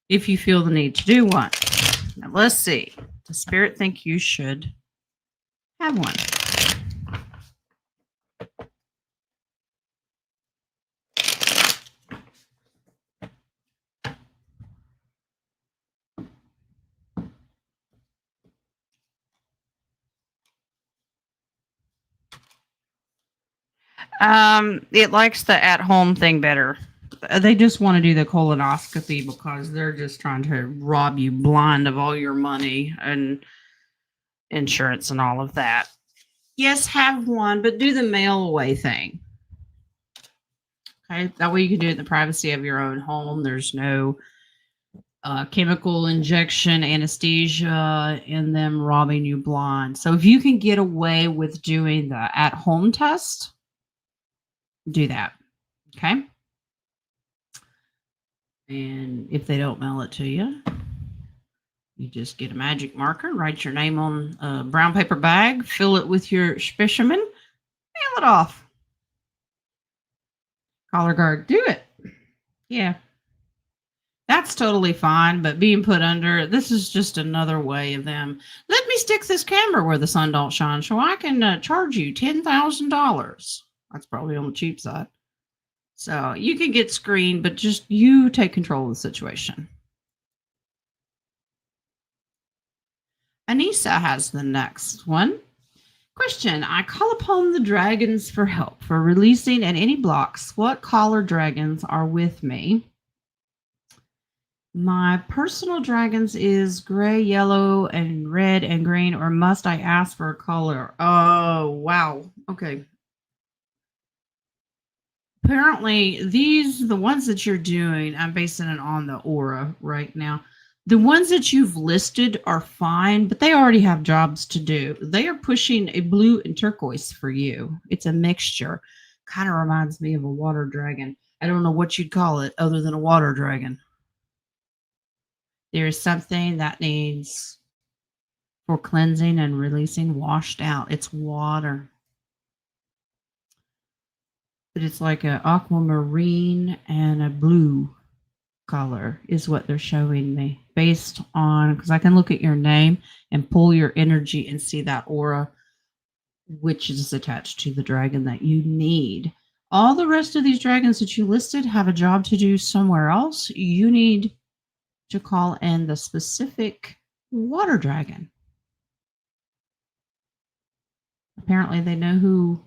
A: if you feel the need to do one. Now, let's see. Does Spirit think you should have one? It likes the at-home thing better. They just want to do the colonoscopy because they're just trying to rob you blind of all your money and insurance and all of that. Yes, have one, but do the mail away thing. Okay, that way you can do it in the privacy of your own home. There's no chemical injection, anesthesia, and them robbing you blind. So if you can get away with doing the at-home test, do that. Okay. And if they don't mail it to you, you just get a magic marker, write your name on a brown paper bag, fill it with your specimen, mail it off. Collar guard, do it. Yeah. That's totally fine, but being put under, this is just another way of them. Let me stick this camera where the sun don't shine so I can charge you $10,000. That's probably on the cheap side. So you can get screened, but just you take control of the situation. Anissa has the next one. Question. I call upon the dragons for help for releasing at any blocks. What color dragons are with me? My personal dragons is gray, yellow, and red and green, or must I ask for a color? Oh, wow. Okay. Apparently, the ones that you're doing, I'm basing it on the aura right now. The ones that you've listed are fine, but they already have jobs to do. They are pushing a blue and turquoise for you. It's a mixture. Kind of reminds me of a water dragon. I don't know what you'd call it other than a water dragon. There is something that needs for cleansing and releasing washed out. It's water. But it's like an aquamarine and a blue color is what they're showing me based on, because I can look at your name and pull your energy and see that aura, which is attached to the dragon that you need. All the rest of these dragons that you listed have a job to do somewhere else. You need to call in the specific water dragon. Apparently, they know who,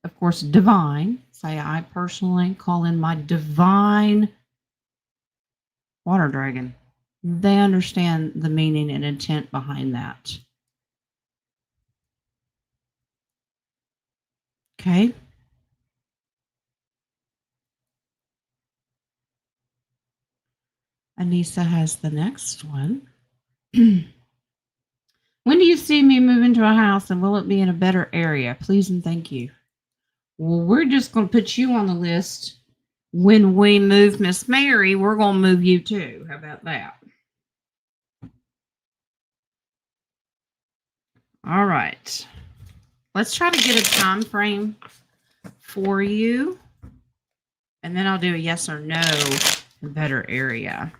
A: of course, divine. Say, I personally call in my divine water dragon. They understand the meaning and intent behind that. Okay. Anissa has the next one. When do you see me move into a house, and will it be in a better area? Please and thank you. Well, we're just going to put you on the list. When we move Miss Mary, we're going to move you too. How about that? All right. Let's try to get a time frame for you. And then I'll do a yes or no in better area.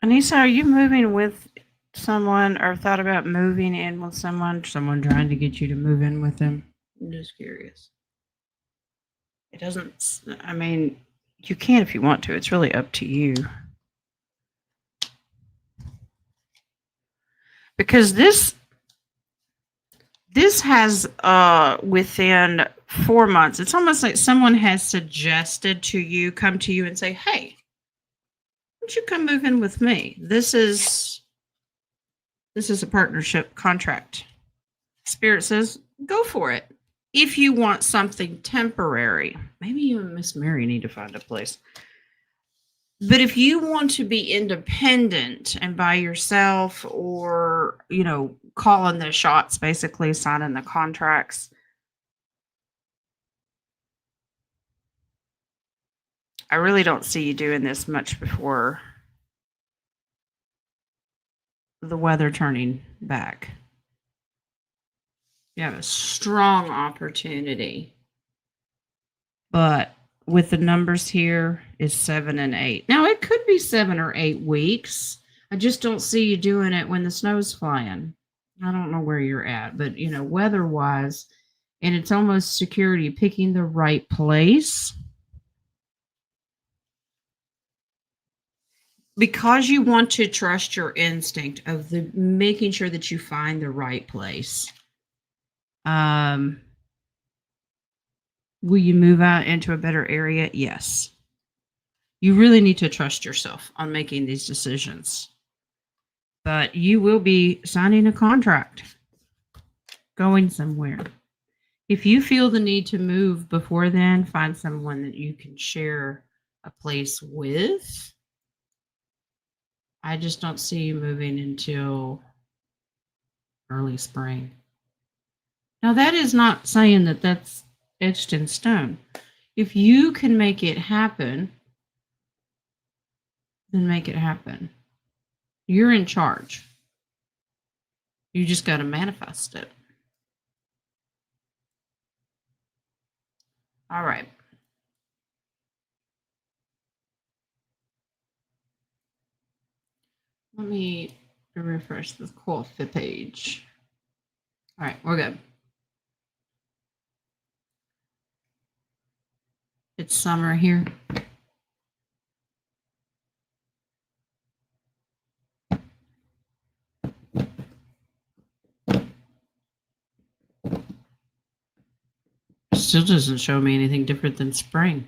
A: Anissa, are you moving with someone or thought about moving in with someone? Someone trying to get you to move in with them? I'm just curious. It doesn't, I mean, you can if you want to. It's really up to you. Because this has within 4 months, it's almost like someone has suggested to you, come to you and say, hey, why don't you come move in with me? This is a partnership contract. Spirit says, go for it. If you want something temporary, maybe you and Miss Mary need to find a place. But if you want to be independent and by yourself, or, you know, calling the shots, basically signing the contracts, I really don't see you doing this much before the weather turning back. You have a strong opportunity. But with the numbers here is 7 and 8. Now it could be 7 or 8 weeks. I just don't see you doing it when the snow's flying. I don't know where you're at, but you know, weather-wise, and it's almost security, picking the right place. Because you want to trust your instinct of the making sure that you find the right place. Will you move out into a better area? Yes. You really need to trust yourself on making these decisions. But you will be signing a contract, going somewhere. If you feel the need to move before then, find someone that you can share a place with. I just don't see you moving until early spring. Now, that is not saying that that's etched in stone. If you can make it happen, then make it happen. You're in charge. You just got to manifest it. All right. Let me refresh the coffee page. All right, we're good. It's summer here. Still doesn't show me anything different than spring,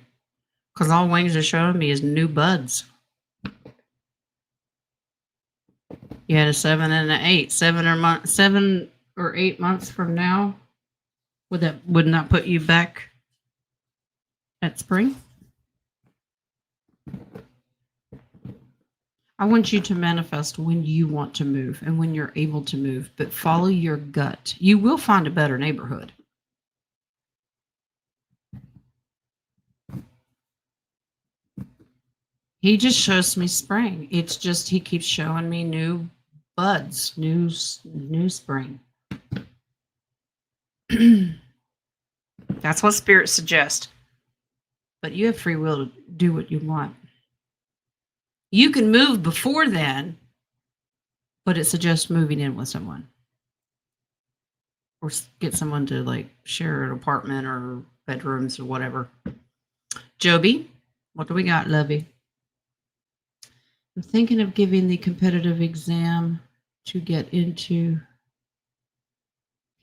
A: because all wings are showing me is new buds. You had a 7 and an 8. 7 or 8 months from now, wouldn't that put you back at spring? I want you to manifest when you want to move and when you're able to move, but follow your gut. You will find a better neighborhood. He just shows me spring. It's just he keeps showing me new buds, new spring. That's what spirit suggests. But you have free will to do what you want. You can move before then, but it suggests moving in with someone. Or get someone to like share an apartment or bedrooms or whatever. Joby, what do we got, Lovey? I'm thinking of giving the competitive exam to get into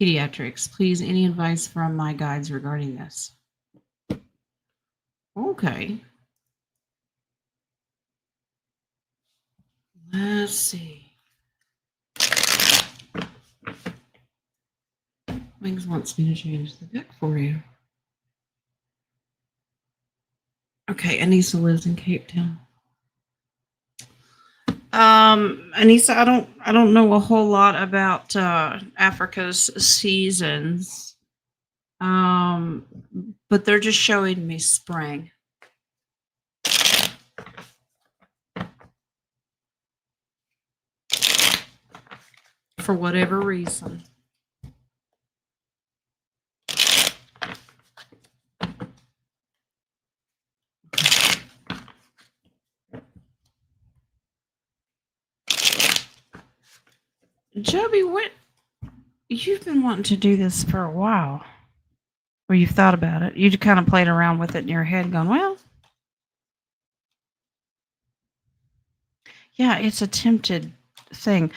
A: pediatrics. Please, any advice from my guides regarding this? Okay. Let's see. Wings wants me to change the deck for you. Okay, Anissa lives in Cape Town. Anissa, I don't know a whole lot about Africa's seasons. But they're just showing me spring. For whatever reason. Joby, what? You've been wanting to do this for a while. Or you've thought about it. You kind of played around with it in your head going, well, yeah, it's a tempted thing.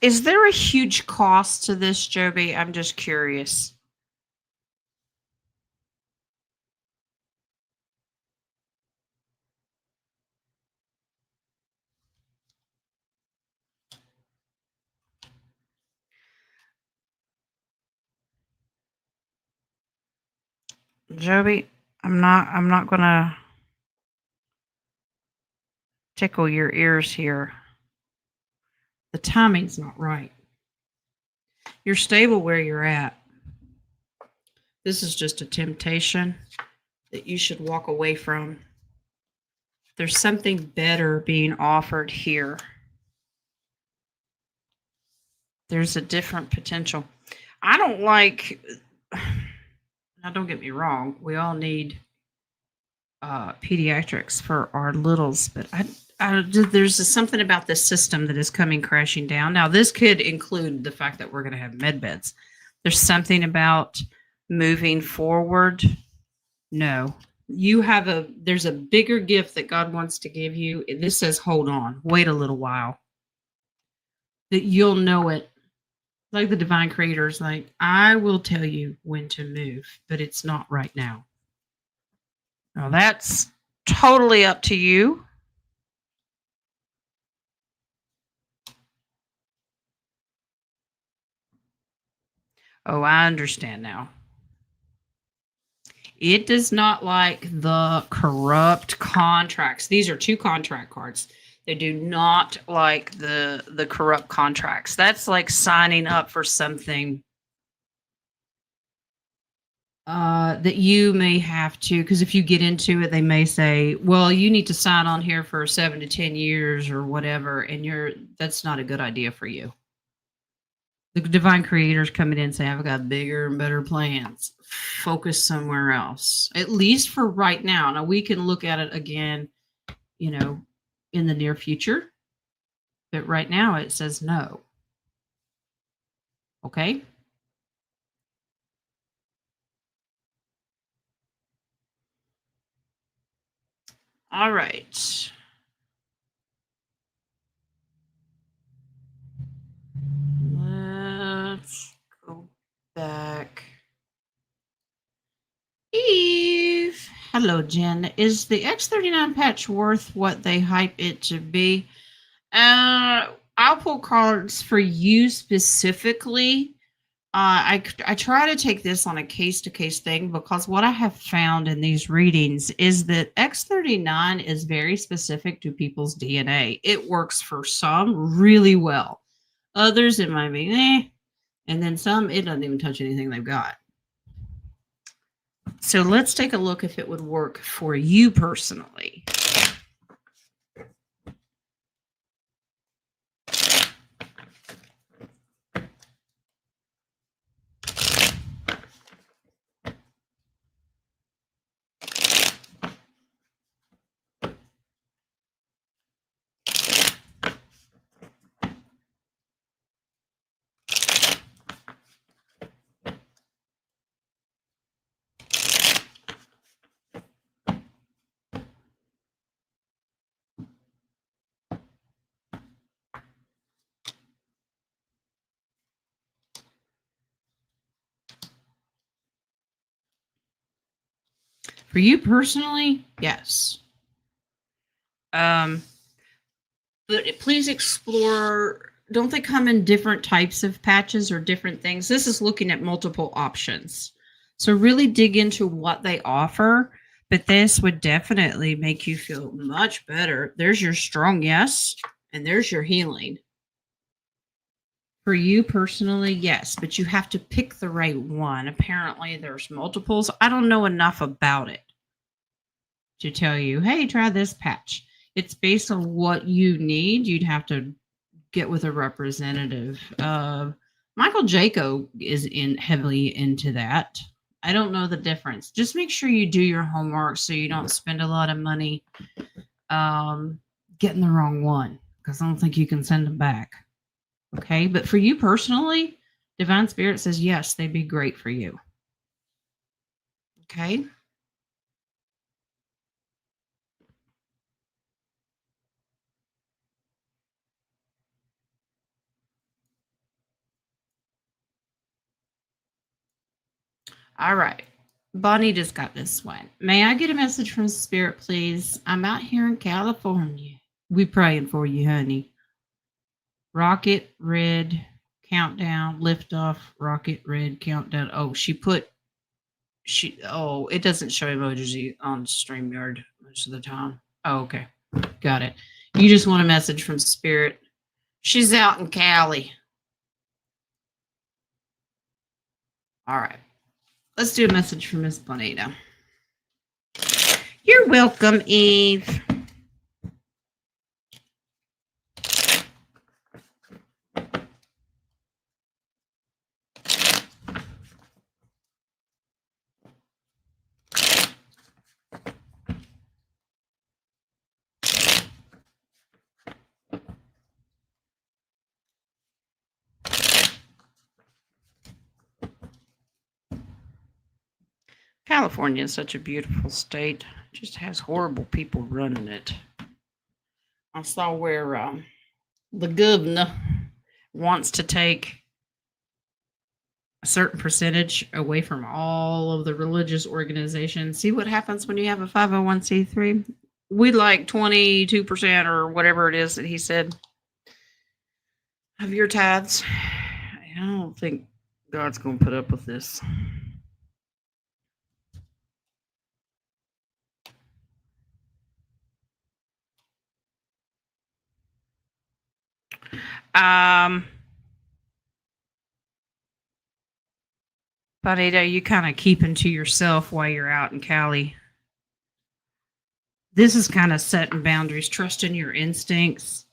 A: Is there a huge cost to this, Joby? I'm just curious. Joby, I'm not gonna tickle your ears here. The timing's not right. You're stable where you're at. This is just a temptation that you should walk away from. There's something better being offered here. There's a different potential. I don't like, now don't get me wrong, we all need pediatrics for our littles, but there's something about this system that is coming crashing down. Now, this could include the fact that we're going to have med beds. There's something about moving forward. No, there's a bigger gift that God wants to give you. This says, hold on, wait a little while. That you'll know it. Like the divine creators, like, I will tell you when to move, but it's not right now. Now that's totally up to you. Oh, I understand now. It does not like the corrupt contracts. These are 2 contract cards. They do not like the corrupt contracts. That's like signing up for something that you may have to, because if you get into it, they may say, well, you need to sign on here for 7 to 10 years or whatever, and that's not a good idea for you. The divine creators coming in and saying, I've got bigger and better plans. Focus somewhere else, at least for right now. Now, we can look at it again, in the near future. But right now, it says no. Okay? All right. Let's go back. Eve. Hello, Jen. Is the X39 patch worth what they hype it to be? I'll pull cards for you specifically. I try to take this on a case-to-case thing because what I have found in these readings is that X39 is very specific to people's DNA. It works for some really well. Others, it might be, and then some, it doesn't even touch anything they've got. So let's take a look if it would work for you personally. For you personally, yes. But please explore. Don't they come in different types of patches or different things? This is looking at multiple options. So really dig into what they offer. But this would definitely make you feel much better. There's your strong yes, and there's your healing. For you personally, yes, but you have to pick the right one. Apparently, there's multiples. I don't know enough about it to tell you, hey, try this patch. It's based on what you need. You'd have to get with a representative. Michael Jaco is in heavily into that. I don't know the difference. Just make sure you do your homework so you don't spend a lot of money getting the wrong one, because I don't think you can send them back. Okay, but for you personally, Divine Spirit says yes, they'd be great for you. Okay. All right. Bonnie just got this one. May I get a message from Spirit, please? I'm out here in California. We praying for you, honey. Rocket red countdown, lift off, rocket red countdown. Oh, it doesn't show emojis on StreamYard most of the time. Oh, okay. Got it. You just want a message from Spirit. She's out in Cali. All right. Let's do a message from Miss Bonita. You're welcome, Eve. California is such a beautiful state. It just has horrible people running it. I saw where the governor wants to take a certain percentage away from all of the religious organizations. See what happens when you have a 501c3? We'd like 22% or whatever it is that he said of your tithes. I don't think God's going to put up with this. Bonita, you kind of keeping to yourself while you're out in Cali. This is kind of setting boundaries, trusting your instincts.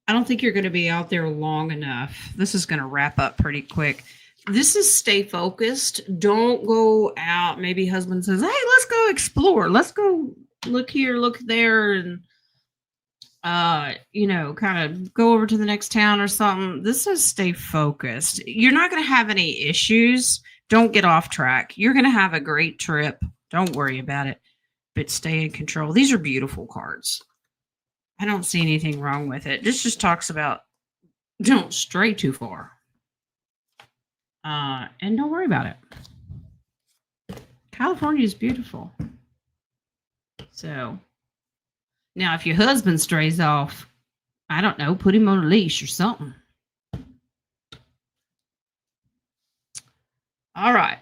A: I don't think you're going to be out there long enough. This is going to wrap up pretty quick. This is stay focused. Don't go out. Maybe husband says, hey, let's go explore. Let's go look here, look there, and kind of go over to the next town or something. This is stay focused. You're not going to have any issues. Don't get off track. You're going to have a great trip. Don't worry about it, but stay in control. These are beautiful cards. I don't see anything wrong with it. This just talks about don't stray too far. And don't worry about it. California is beautiful. So now if your husband strays off, I don't know, put him on a leash or something. All right.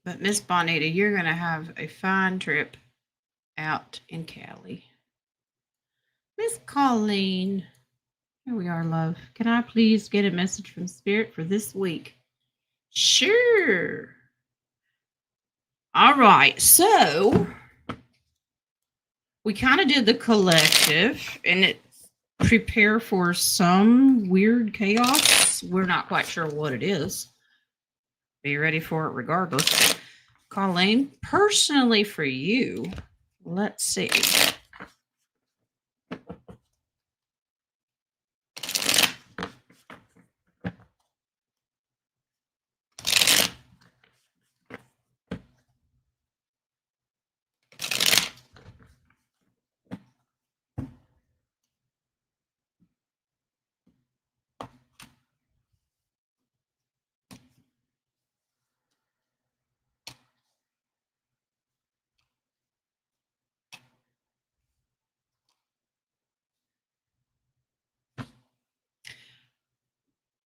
A: But Miss Bonita, you're going to have a fine trip out in Cali. Miss Colleen. Here we are, love. Can I please get a message from Spirit for this week? Sure. All right. So we kind of did the collective, and it's prepare for some weird chaos. We're not quite sure what it is. Be ready for it regardless. Colleen, personally for you, let's see.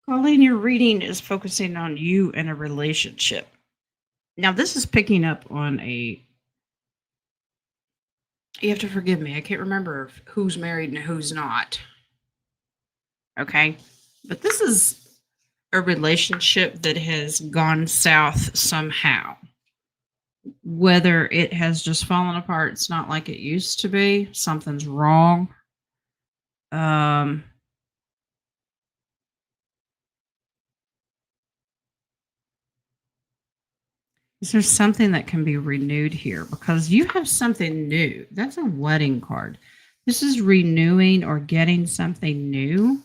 A: Pauline, your reading is focusing on you and a relationship. Now, this is picking up on a. You have to forgive me. I can't remember who's married and who's not. Okay. But this is a relationship that has gone south somehow. Whether it has just fallen apart, it's not like it used to be. Something's wrong. Um, is there something that can be renewed here? Because you have something new. That's a wedding card. This is renewing or getting something new.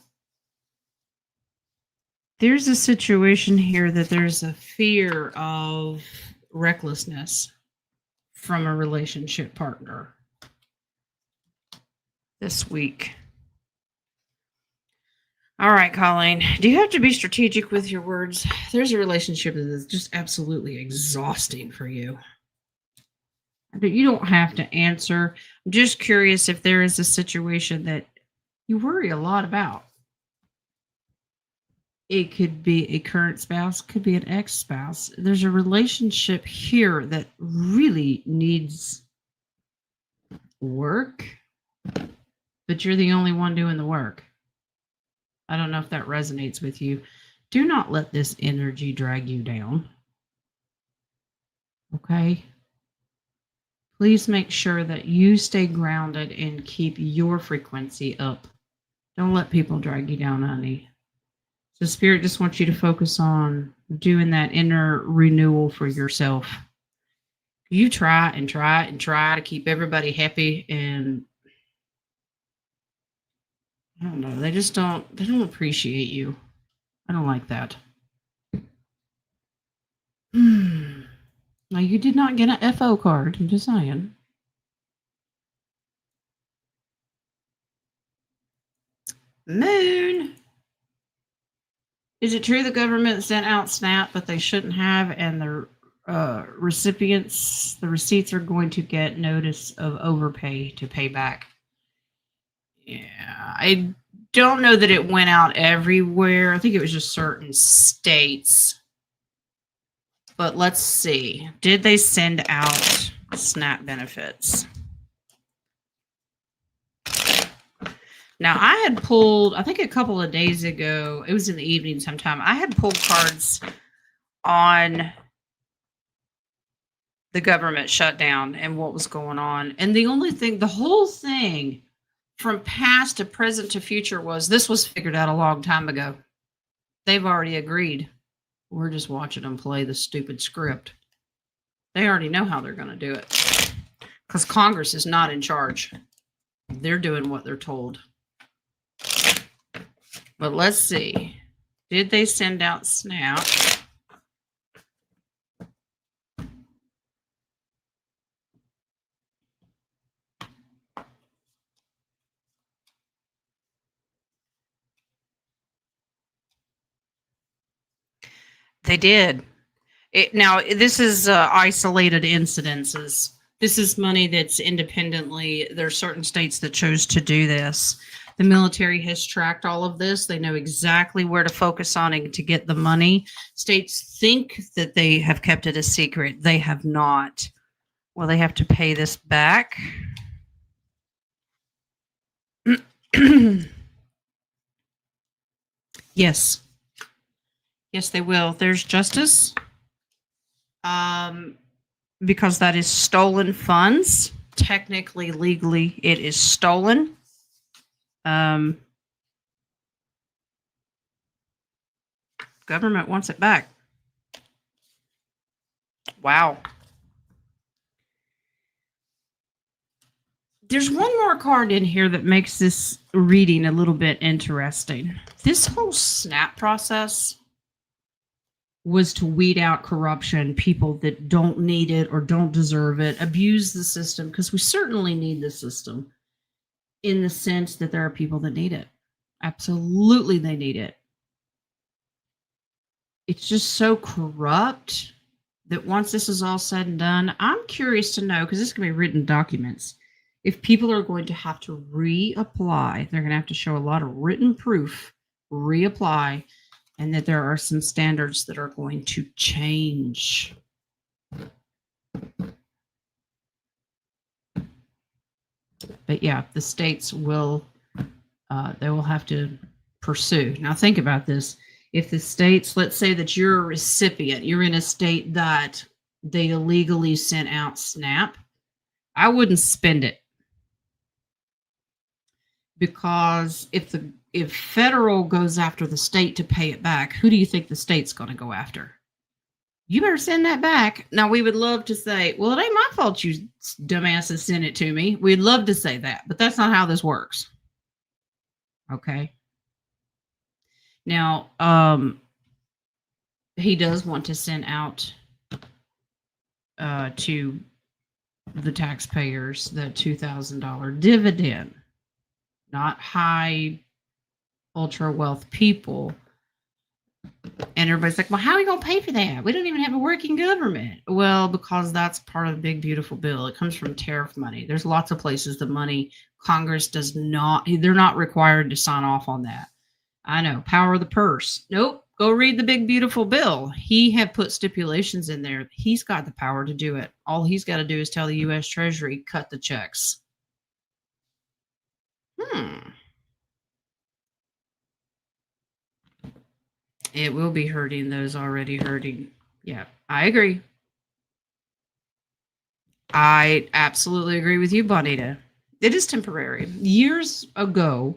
A: There's a situation here that there's a fear of recklessness from a relationship partner this week. All right, Colleen, do you have to be strategic with your words? There's a relationship that is just absolutely exhausting for you. You don't have to answer. I'm just curious if there is a situation that you worry a lot about. It could be a current spouse, could be an ex-spouse. There's a relationship here that really needs work, but you're the only one doing the work. I don't know if that resonates with you. Do not let this energy drag you down. Okay? Please make sure that you stay grounded and keep your frequency up. Don't let people drag you down, honey. So Spirit just wants you to focus on doing that inner renewal for yourself. You try and try and try to keep everybody happy, and I don't know, they don't appreciate you. I don't like that. Now, you did not get an FO card. I'm just saying. Moon. Is it true the government sent out SNAP, but they shouldn't have, and the recipients, the receipts are going to get notice of overpay to pay back? Yeah, I don't know that it went out everywhere. I think it was just certain states. But let's see. Did they send out SNAP benefits? Now, I had pulled, I think a couple of days ago, it was in the evening sometime, I had pulled cards on the government shutdown and what was going on. And the only thing, the whole thing from past to present to future was this was figured out a long time ago. They've already agreed. We're just watching them play the stupid script. They already know how they're going to do it because Congress is not in charge. They're doing what they're told. But let's see. Did they send out SNAP? They did. Now, this is isolated incidences. This is money that's independently. There are certain states that chose to do this. The military has tracked all of this. They know exactly where to focus on and to get the money. States think that they have kept it a secret. They have not. Well, they have to pay this back. Yes. Yes, they will. There's justice. Because that is stolen funds. Technically, legally, it is stolen. Government wants it back. Wow. There's one more card in here that makes this reading a little bit interesting. This whole SNAP process was to weed out corruption, people that don't need it or don't deserve it, abuse the system, because we certainly need the system in the sense that there are people that need it. Absolutely, they need it. It's just so corrupt that once this is all said and done, I'm curious to know, because this can be written documents, if people are going to have to reapply, they're going to have to show a lot of written proof, reapply, and that there are some standards that are going to change. But yeah, the states will they will have to pursue. Now think about this. If the states, let's say that you're a recipient, you're in a state that they illegally sent out SNAP, I wouldn't spend it. Because if federal goes after the state to pay it back, who do you think the state's going to go after? You better send that back. Now, we would love to say, well, it ain't my fault you dumbasses sent it to me. We'd love to say that, but that's not how this works. Okay. Now, he does want to send out to the taxpayers the $2,000 dividend, not high ultra wealth people. And everybody's like, well, how are we going to pay for that? We don't even have a working government. Well, because that's part of the big, beautiful bill. It comes from tariff money. There's lots of places the money, Congress does not, they're not required to sign off on that. I know, power of the purse. Nope, go read the big, beautiful bill. He had put stipulations in there. He's got the power to do it. All he's got to do is tell the U.S. Treasury, cut the checks. It will be hurting those already hurting. Yeah, I agree. I absolutely agree with you, Bonita. It is temporary. Years ago,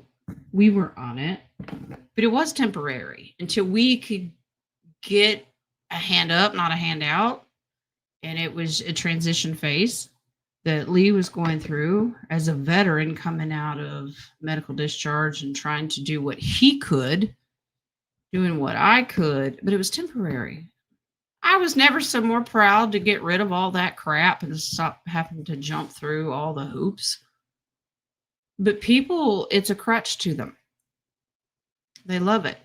A: we were on it, but it was temporary until we could get a hand up, not a hand out. And it was a transition phase that Lee was going through as a veteran coming out of medical discharge and trying to do what he could, doing what I could, but it was temporary. I was never so more proud to get rid of all that crap and stop having to jump through all the hoops. But people, it's a crutch to them. They love it.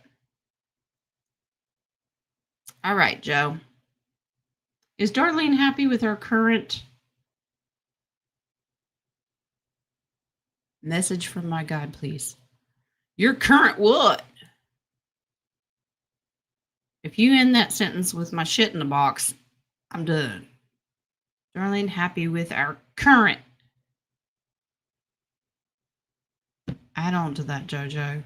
A: All right, Joe. Is Darlene happy with our current message from my God, please? Your current what? If you end that sentence with my shit in the box, I'm done. Darlene, happy with our current. Add on to that, JoJo.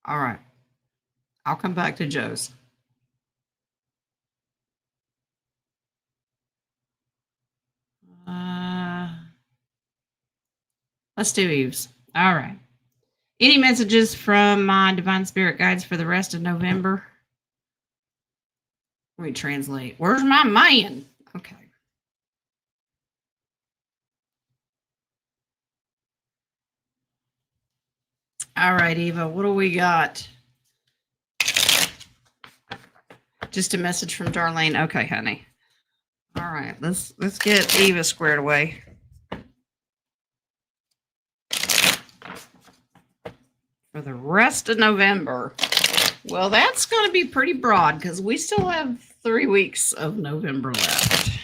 A: All right. I'll come back to Joe's. Let's do Eve's. All right. Any messages from my divine spirit guides for the rest of November? Let me translate. Where's my man? Okay. All right, Eva, what do we got? Just a message from Darlene. Okay, honey. All right, let's get Eva squared away. For the rest of November. Well, that's going to be pretty broad because we still have 3 weeks of November left.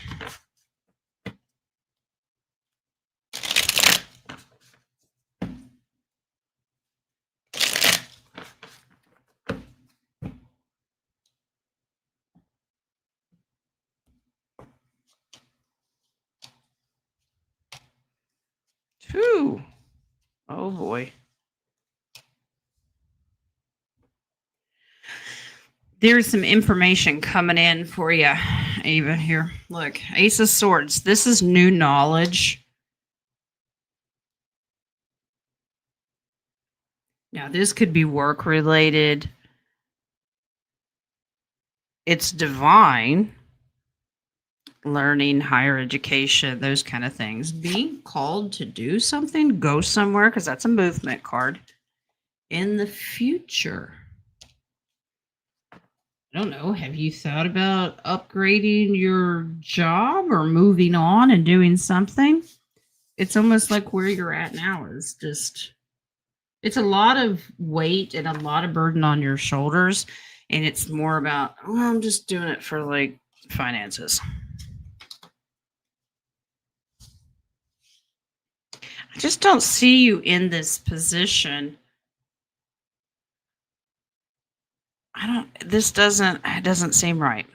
A: Whew. Oh boy. There's some information coming in for you, Eva. Here, look, Ace of Swords. This is new knowledge. Now, this could be work related. It's divine, learning, higher education, those kind of things. Being called to do something, go somewhere, because that's a movement card. In the future. I don't know. Have you thought about upgrading your job or moving on and doing something? It's almost like where you're at now is just, it's a lot of weight and a lot of burden on your shoulders. And it's more about, oh, I'm just doing it for like finances. I just don't see you in this position. It doesn't seem right.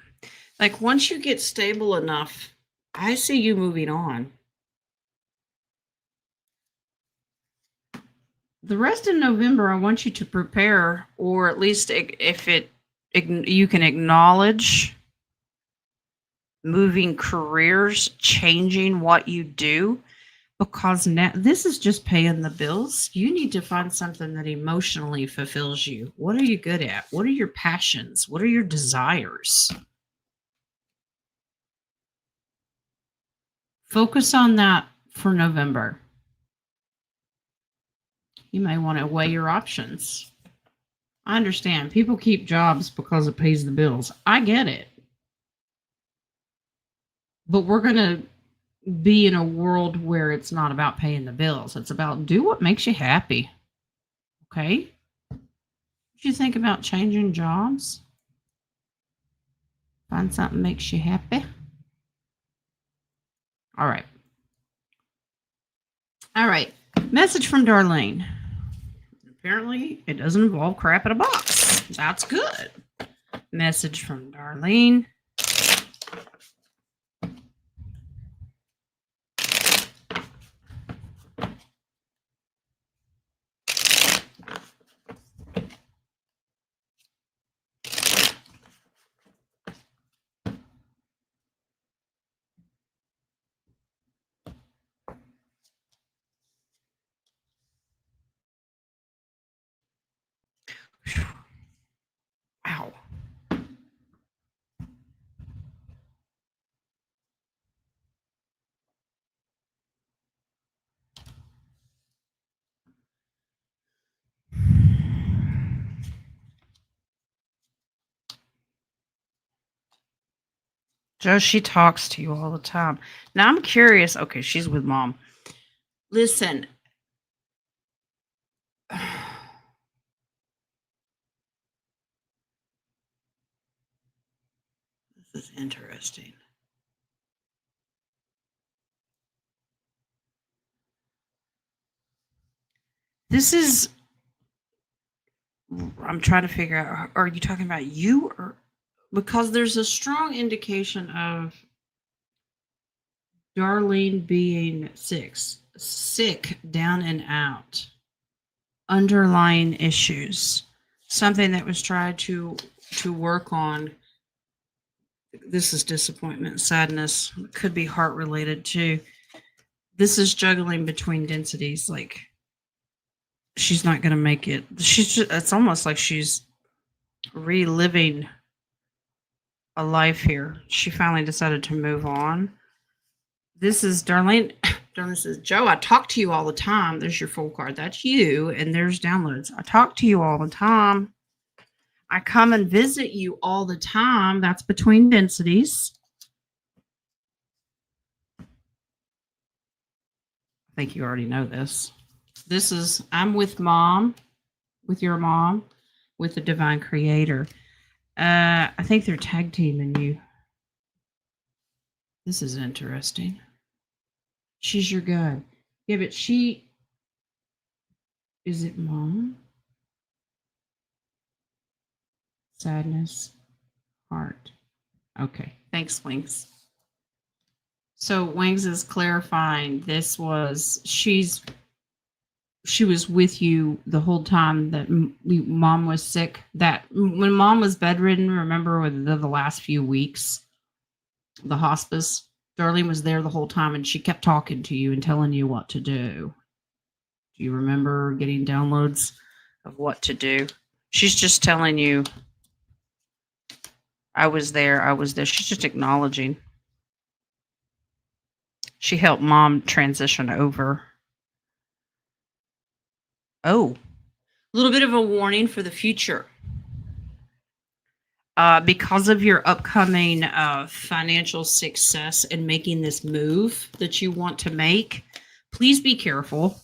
A: Like once you get stable enough, I see you moving on. The rest of November, I want you to prepare, or at least you can acknowledge moving careers, changing what you do, because now this is just paying the bills. You need to find something that emotionally fulfills you. What are you good at? What are your passions? What are your desires? Focus on that for November. You may want to weigh your options. I understand. People keep jobs because it pays the bills. I get it. But we're going to be in a world where it's not about paying the bills. It's about do what makes you happy. Okay? What do you think about changing jobs? Find something that makes you happy. All right. All right. Message from Darlene. Apparently, it doesn't involve crap in a box. That's good. Message from Darlene. Ow. Joe, she talks to you all the time. Now I'm curious. Okay, she's with mom. Listen. This is interesting. This is. I'm trying to figure out. Are you talking about you or because there's a strong indication of Darlene being sick, down and out, underlying issues, something that was tried to work on. This is disappointment, sadness, could be heart related too. This is juggling between densities. Like she's not going to make it. It's almost like she's reliving a life here. She finally decided to move on. This is Darlene. Darlene says, Joe, I talk to you all the time. There's your full card. That's you. And there's downloads. I talk to you all the time. I come and visit you all the time. That's between densities. I think you already know this. This is, I'm with mom, with your mom, with the divine creator. I think they're tag teaming you. This is interesting. She's your guide. Yeah, but is it mom? Sadness, heart. Okay, thanks, Wings. So Wings is clarifying she was with you the whole time that mom was sick. That when mom was bedridden, remember with the last few weeks, the hospice, Darlene was there the whole time and she kept talking to you and telling you what to do. Do you remember getting downloads of what to do? She's just telling you, I was there. She's just acknowledging. She helped mom transition over. Oh, a little bit of a warning for the future. Because of your upcoming financial success and making this move that you want to make, please be careful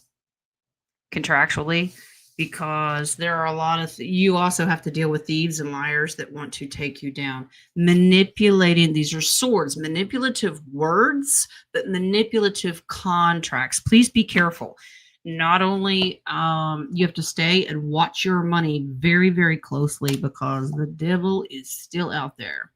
A: contractually because there are a lot of you also have to deal with thieves and liars that want to take you down. Manipulating, these are swords, manipulative words, but manipulative contracts. Please be careful. Not only you have to stay and watch your money very, very closely because the devil is still out there.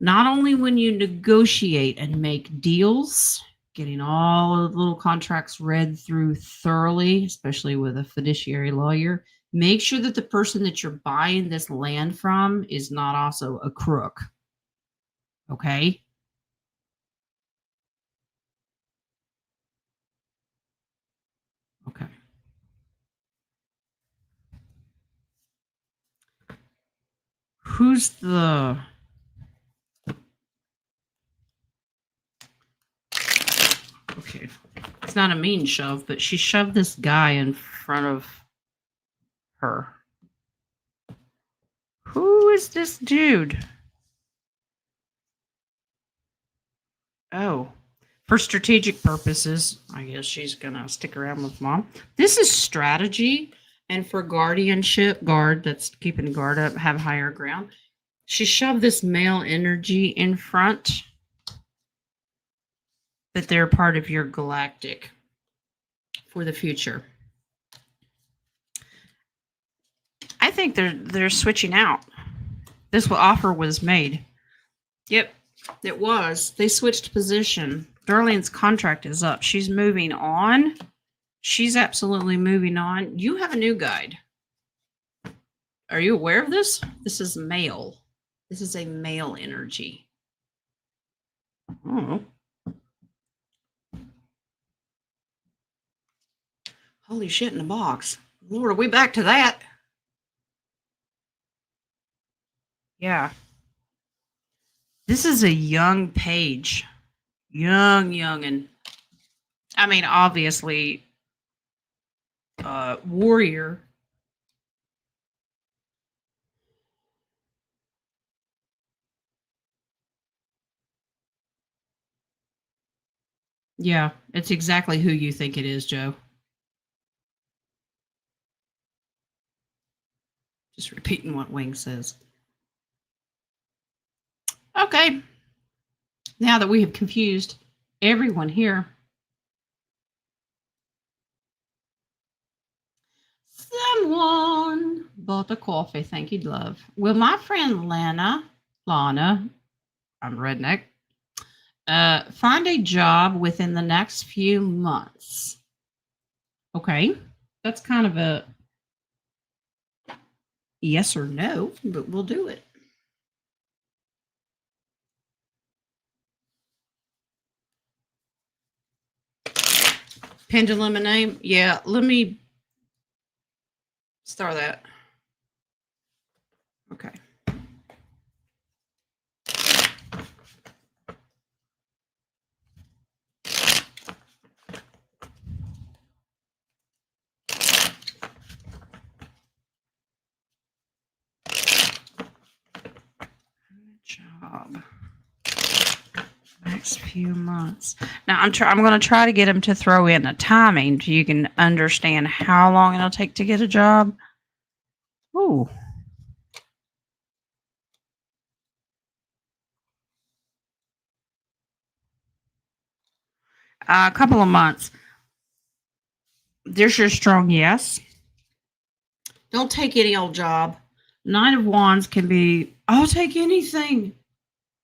A: Not only when you negotiate and make deals, getting all of the little contracts read through thoroughly, especially with a fiduciary lawyer. Make sure that the person that you're buying this land from is not also a crook. Okay? Okay. Who's the... Okay. It's not a mean shove, but she shoved this guy in front of her. Who is this dude? Oh, for strategic purposes, I guess she's going to stick around with mom. This is strategy. And for guardianship, guard, that's keeping the guard up, have higher ground. She shoved this male energy in front that they're part of your galactic for the future. I think they're switching out. This offer was made. Yep, it was. They switched position. Darlene's contract is up. She's moving on. She's absolutely moving on. You have a new guide. Are you aware of this? This is male. This is a male energy. Oh. Holy shit in the box. Lord, are we back to that? Yeah. This is a young page. Young, and I mean, obviously, warrior. Yeah, it's exactly who you think it is, Joe. Just repeating what Wing says. Okay. Now that we have confused everyone here, someone bought a coffee. Thank you, love. Will my friend Lana, I'm redneck, find a job within the next few months? Okay. That's kind of a yes or no, but we'll do it. Pendulum and name? Yeah, let me start that. Okay. Job. Next few months. Now I'm going to try to get him to throw in a timing so you can understand how long it'll take to get a job. Ooh. A couple of months. There's your strong yes. Don't take any old job. Nine of Wands can be, I'll take anything.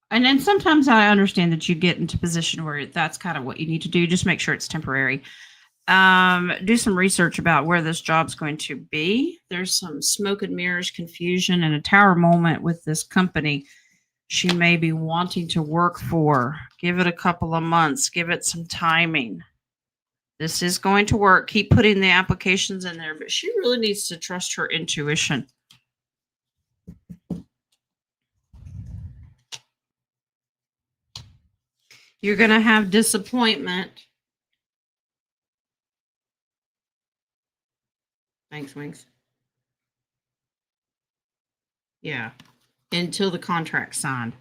A: And then sometimes I understand that you get into a position where that's kind of what you need to do. Just make sure it's temporary. Do some research about where this job's going to be. There's some smoke and mirrors, confusion, and a tower moment with this company she may be wanting to work for. Give it a couple of months. Give it some timing. This is going to work. Keep putting the applications in there, but she really needs to trust her intuition. You're going to have disappointment. Thanks, Wings. Yeah. Until the contract's signed.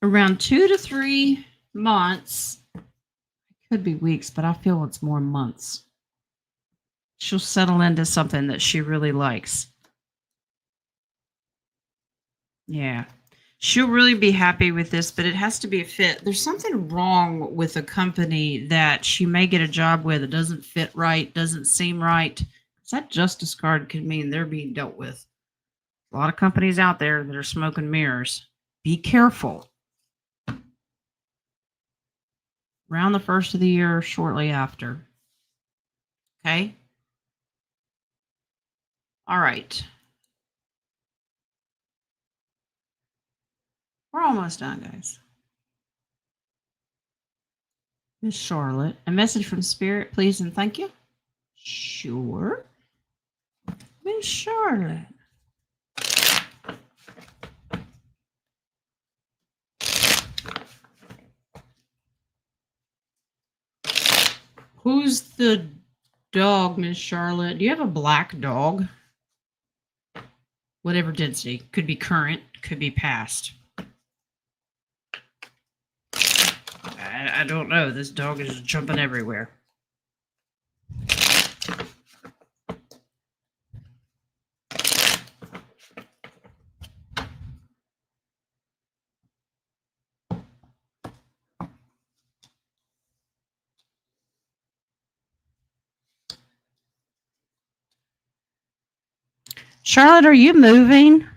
A: Around 2 to 3 months. It could be weeks, but I feel it's more months. She'll settle into something that she really likes. Yeah. She'll really be happy with this, but it has to be a fit. There's something wrong with a company that she may get a job with that doesn't fit right, doesn't seem right. That justice card could mean they're being dealt with. A lot of companies out there that are smoke and mirrors. Be careful. Around the first of the year, shortly after. Okay? All right. We're almost done, guys. Miss Charlotte. A message from Spirit, please and thank you. Sure. Miss Charlotte. Who's the dog, Miss Charlotte? Do you have a black dog? Whatever density. Could be current, could be past. I don't know. This dog is jumping everywhere. Charlotte, are you moving?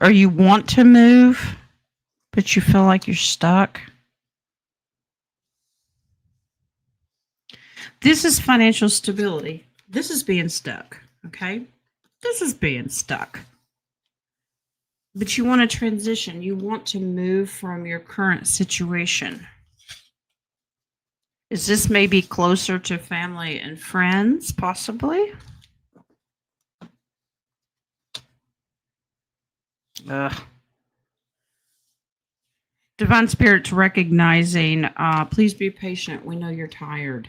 A: Or you want to move, but you feel like you're stuck? This is financial stability. This is being stuck, okay? This is being stuck. But you want to transition. You want to move from your current situation. Is this maybe closer to family and friends, possibly? Ugh. Divine Spirit's recognizing, please be patient. We know you're tired.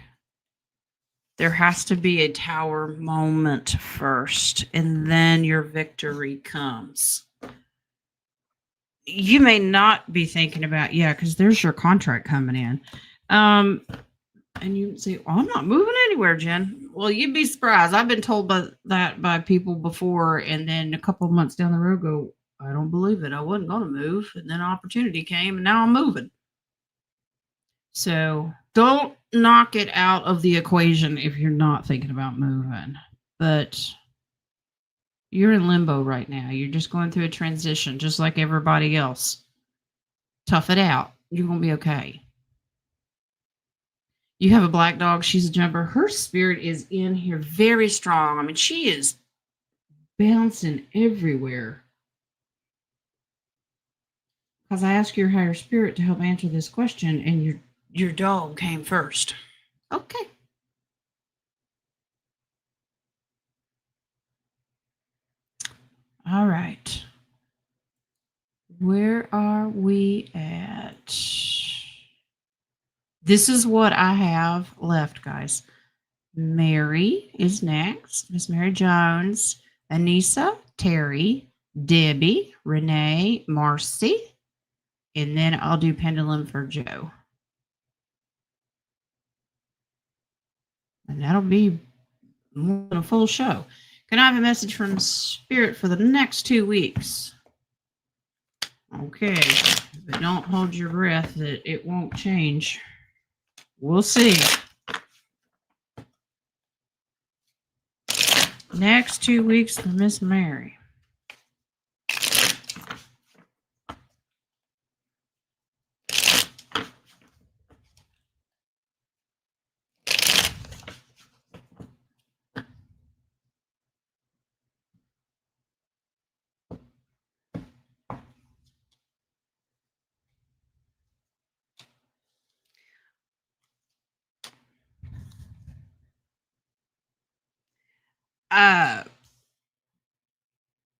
A: There has to be a tower moment first, and then your victory comes. You may not be thinking about, because there's your contract coming in. And you say, I'm not moving anywhere, Jen. Well, you'd be surprised. I've been told by people before, and then a couple of months down the road go, I don't believe it. I wasn't going to move. And then opportunity came, and now I'm moving. So don't knock it out of the equation if you're not thinking about moving. But you're in limbo right now. You're just going through a transition, just like everybody else. Tough it out. You're going to be okay. You have a black dog. She's a jumper. Her spirit is in here very strong. I mean, she is bouncing everywhere. Because I asked your higher spirit to help answer this question, and your dog came first. Okay. All right. Where are we at? This is what I have left, guys. Mary is next. Miss Mary Jones, Anissa, Terry, Debbie, Renee, Marcy, and then I'll do pendulum for Joe. And that'll be more than a full show. Can I have a message from Spirit for the next 2 weeks? Okay, but don't hold your breath that it won't change. We'll see. Next 2 weeks for Miss Mary.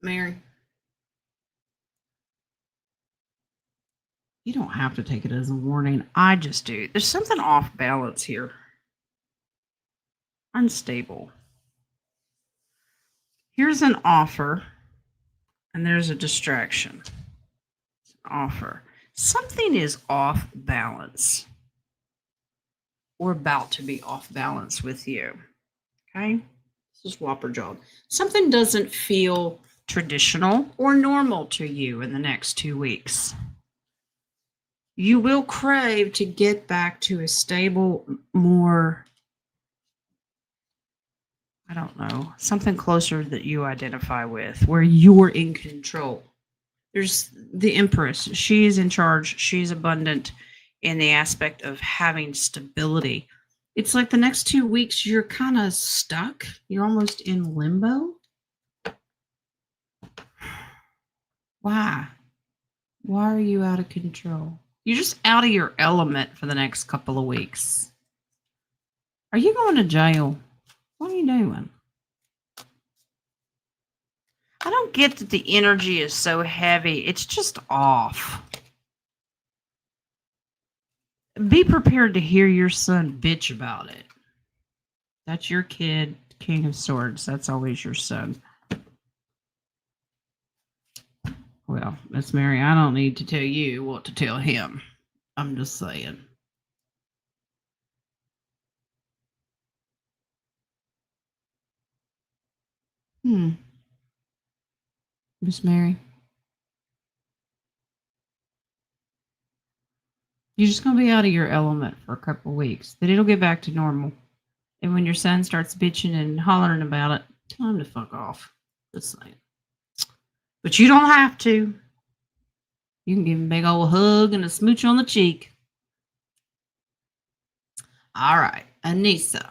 A: Mary, you don't have to take it as a warning. I just do. There's something off balance here. Unstable. Here's an offer, and there's a distraction. Offer. Something is off balance. or about to be off balance with you. Okay? This is whopper jawed. Something doesn't feel traditional or normal to you in the next 2 weeks. You will crave to get back to a stable, more, I don't know, something closer that you identify with, where you're in control. There's the Empress. She is in charge. She's abundant in the aspect of having stability. It's like the next 2 weeks, you're kind of stuck. You're almost in limbo. Why? Why are you out of control? You're just out of your element for the next couple of weeks. Are you going to jail? What are you doing? I don't get that the energy is so heavy. It's just off. Be prepared to hear your son bitch about it. That's your kid, King of Swords. That's always your son. Well, Miss Mary, I don't need to tell you what to tell him. I'm just saying. Miss Mary, you're just going to be out of your element for a couple of weeks. Then it'll get back to normal. And when your son starts bitching and hollering about it, tell him to fuck off. Just saying. But you don't have to. You can give him a big old hug and a smooch on the cheek. All right, Anissa.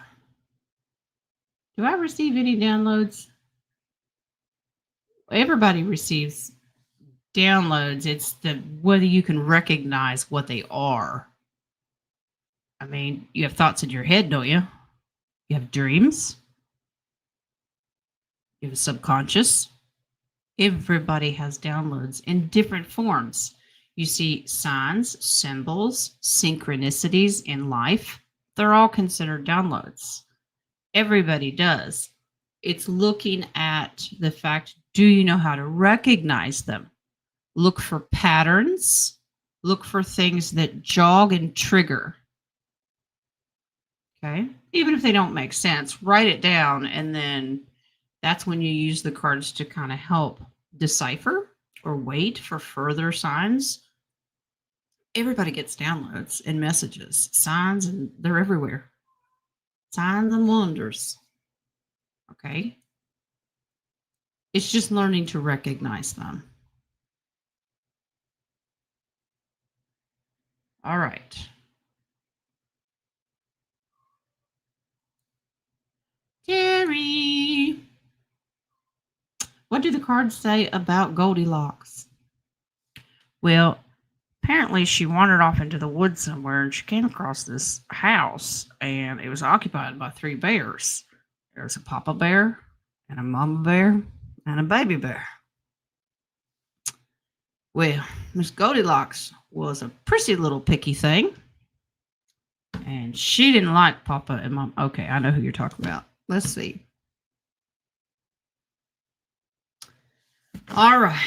A: Do I receive any downloads? Everybody receives downloads. It's the whether you can recognize what they are. I mean, you have thoughts in your head, don't you? You have dreams. You have a subconscious. Everybody has downloads in different forms. You see signs, symbols, synchronicities in life. They're all considered downloads. Everybody does. It's looking at the fact, do you know how to recognize them? Look for patterns. Look for things that jog and trigger. Okay? Even if they don't make sense, write it down, and then that's when you use the cards to kind of help decipher or wait for further signs. Everybody gets downloads and messages, signs, and they're everywhere. Signs and wonders. Okay? It's just learning to recognize them. All right. Terry, what do the cards say about Goldilocks? Well, apparently she wandered off into the woods somewhere and she came across this house and it was occupied by 3 bears. There was a papa bear and a mama bear and a baby bear. Well, Miss Goldilocks was a prissy little picky thing. And she didn't like Papa and Mom. Okay, I know who you're talking about. Let's see. All right.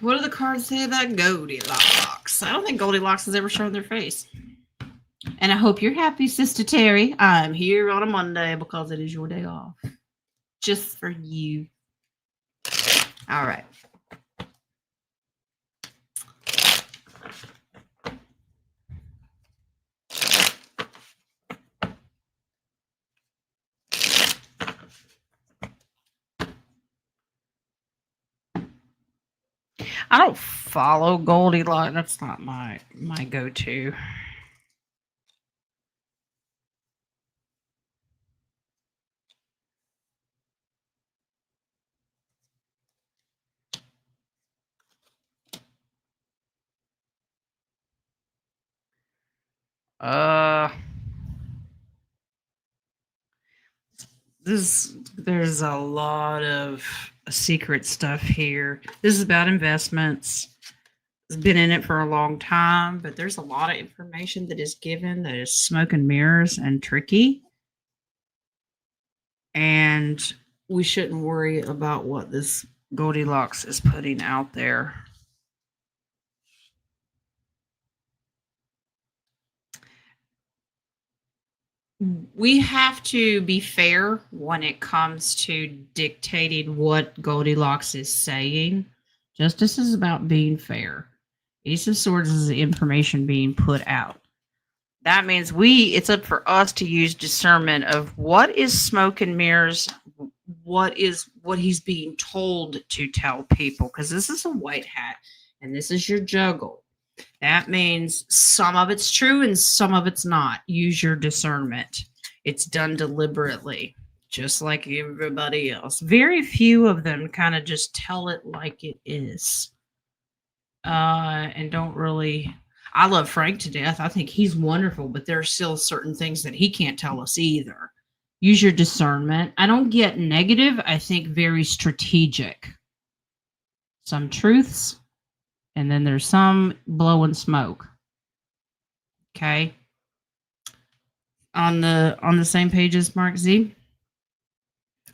A: What do the cards say about Goldilocks? I don't think Goldilocks has ever shown their face. And I hope you're happy, Sister Terry. I'm here on a Monday because it is your day off. Just for you. All right. I don't follow Goldilocks. That's not my go-to. There's a lot of secret stuff here. This is about investments. It's been in it for a long time, but there's a lot of information that is given that is smoke and mirrors and tricky. And we shouldn't worry about what this Goldilocks is putting out there. we have to be fair when it comes to dictating what Goldilocks is saying. Justice is about being fair. Ace of Swords is the information being put out. That means it's up for us to use discernment of what is smoke and mirrors, what he's being told to tell people, because this is a white hat and this is your juggle. That means some of it's true and some of it's not. Use your discernment. It's done deliberately, just like everybody else. Very few of them kind of just tell it like it is. And don't really. I love Frank to death. I think he's wonderful, but there are still certain things that he can't tell us either. Use your discernment. I don't get negative. I think very strategic. Some truths, and then there's some blowing smoke. Okay. On the same page as Mark Z.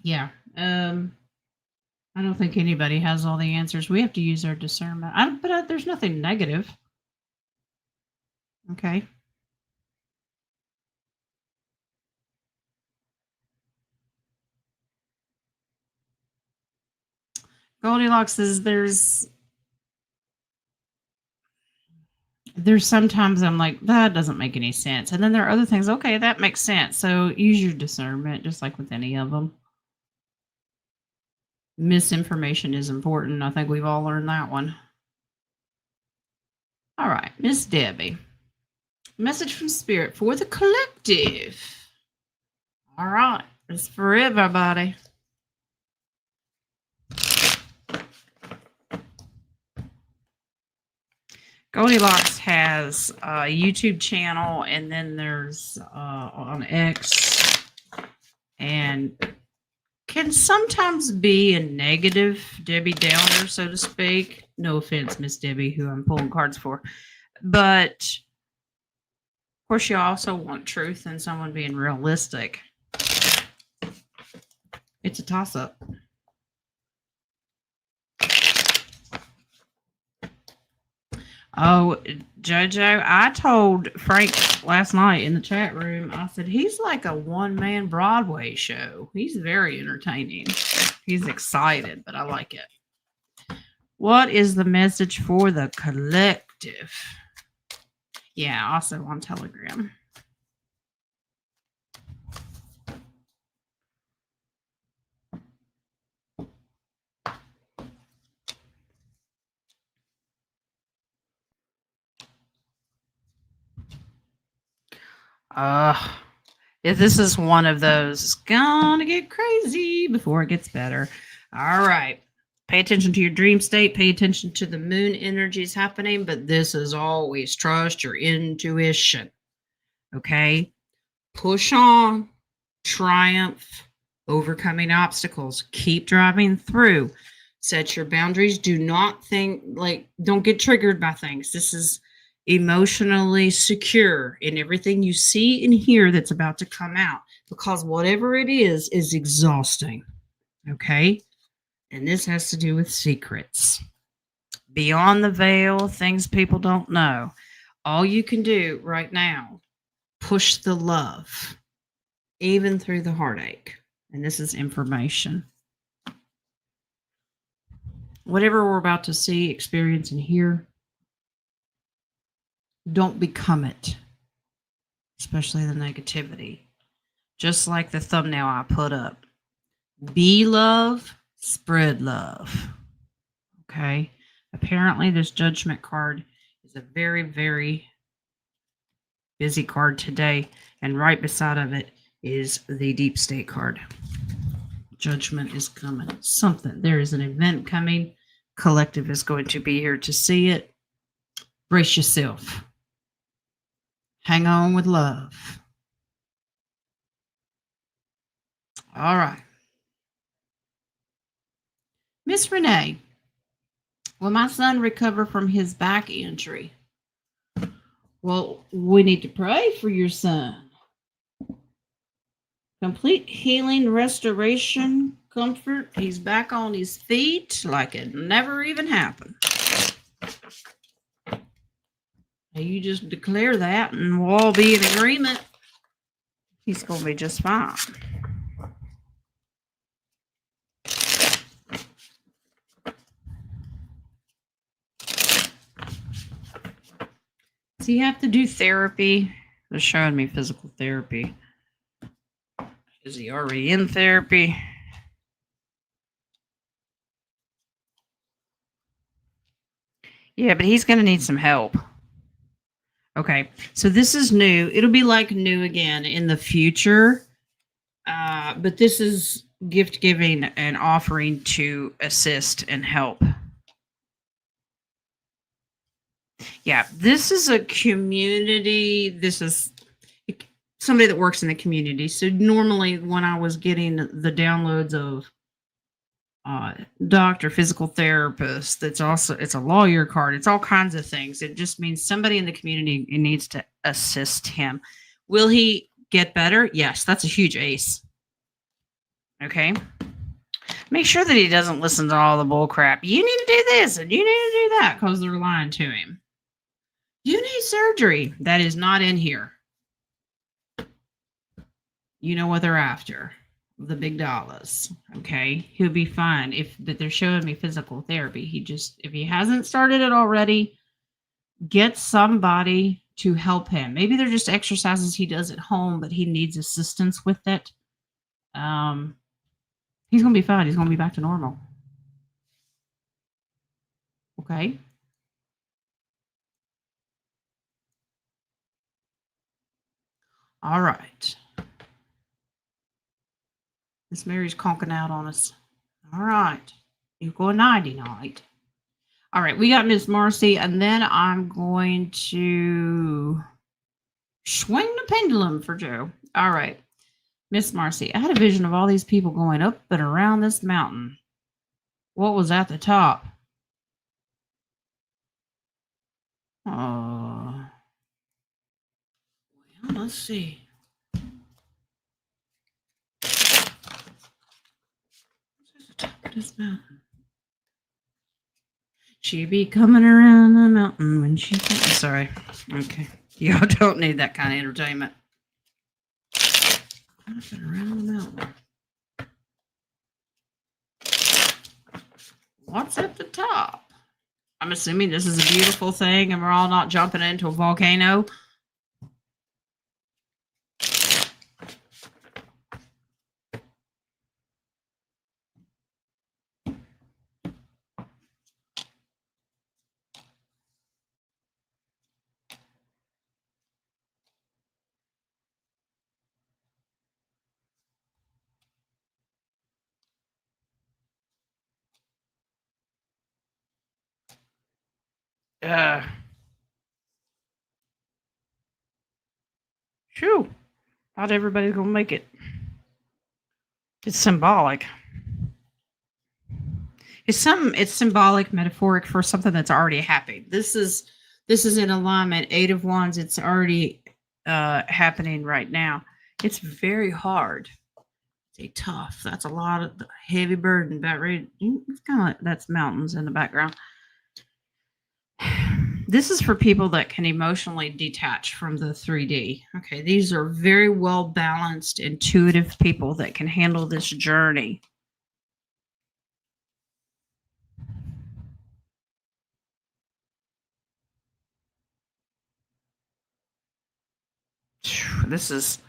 A: Yeah. I don't think anybody has all the answers. We have to use our discernment. But there's nothing negative. Okay. Goldilocks says there's sometimes I'm like, that doesn't make any sense. And then there are other things, okay, that makes sense. So use your discernment, just like with any of them. Misinformation is important. I think we've all learned that one. All right, Miss Debbie. Message from Spirit for the collective. All right, it's for everybody. Goldilocks has a YouTube channel, and then there's on X, and can sometimes be a negative Debbie Downer, so to speak. No offense, Miss Debbie, who I'm pulling cards for. But, of course, you also want truth and someone being realistic. It's a toss-up. Oh, JoJo, I told Frank last night in the chat room, I said, he's like a one-man Broadway show. He's very entertaining. He's excited, but I like it. What is the message for the collective? Yeah, also on Telegram. This is one of those. It's gonna get crazy before it gets better. All right. Pay attention to your dream state. Pay attention to the moon energies happening, but this is always trust your intuition. Okay? Push on. Triumph. Overcoming obstacles. Keep driving through. Set your boundaries. Do not don't get triggered by things. This is emotionally secure in everything you see and hear that's about to come out, because whatever it is exhausting. Okay? And this has to do with secrets. Beyond the veil, things people don't know. All you can do right now, push the love, even through the heartache. And this is information. Whatever we're about to see, experience, and hear, don't become it, especially the negativity. Just like the thumbnail I put up. Be love, spread love. Okay? Apparently, this judgment card is a very, very busy card today, and right beside of it is the deep state card. Judgment is coming. Something. There is an event coming. Collective is going to be here to see it. Brace yourself. Hang on with love. All right. Miss Renee, will my son recover from his back injury? Well, we need to pray for your son. Complete healing, restoration, comfort. He's back on his feet like it never even happened. You just declare that and we'll all be in agreement. He's going to be just fine. Does he have to do therapy? They're showing me physical therapy. Is he already in therapy? Yeah, but he's going to need some help. Okay, so this is new. It'll be like new again in the future. But this is gift giving and offering to assist and help. Yeah, this is a community. This is somebody that works in the community. So normally when I was getting the downloads of doctor, physical therapist, it's a lawyer card. It's all kinds of things. It just means somebody in the community needs to assist him. Will he get better? Yes, that's a huge ace. Okay. Make sure that he doesn't listen to all the bull crap. You need to do this and you need to do that because they're lying to him. You need surgery. That is not in here. You know what they're after. The big dollars. Okay. He'll be fine. But they're showing me physical therapy. If he hasn't started it already, get somebody to help him. Maybe they're just exercises he does at home, but he needs assistance with it. He's going to be fine. He's going to be back to normal. Okay. All right. Miss Mary's conking out on us. All right. You go nighty night. All right. We got Miss Marcy, and then I'm going to swing the pendulum for Joe. All right. Miss Marcy, I had a vision of all these people going up and around this mountain. What was at the top? Oh. Well, let's see. What's at the top of this mountain? She be coming around the mountain when she... Sorry. Okay. Y'all don't need that kind of entertainment. Up and around the mountain. What's at the top? I'm assuming this is a beautiful thing and we're all not jumping into a volcano. Shoo. Not everybody's gonna make it. It's symbolic. It's symbolic, metaphoric for something that's already happening. This is in alignment. 8 of Wands. It's already happening right now. It's very hard. It's tough. That's a lot of heavy burden. It's kind of like that's mountains in the background. This is for people that can emotionally detach from the 3D. Okay, these are very well balanced, intuitive people that can handle this journey. This is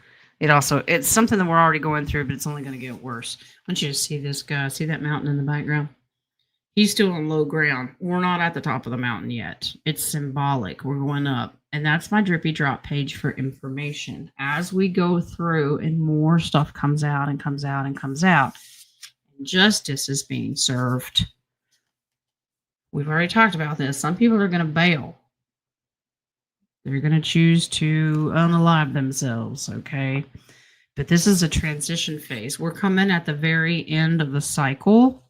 A: it. Also, it's something that we're already going through, but it's only going to get worse. I want you to see this guy. See that mountain in the background? He's still on low ground. We're not at the top of the mountain yet. It's symbolic. We're going up. And that's my drippy drop page for information. As we go through and more stuff comes out and comes out and comes out, justice is being served. We've already talked about this. Some people are going to bail. They're going to choose to unalive themselves, okay? But this is a transition phase. We're coming at the very end of the cycle.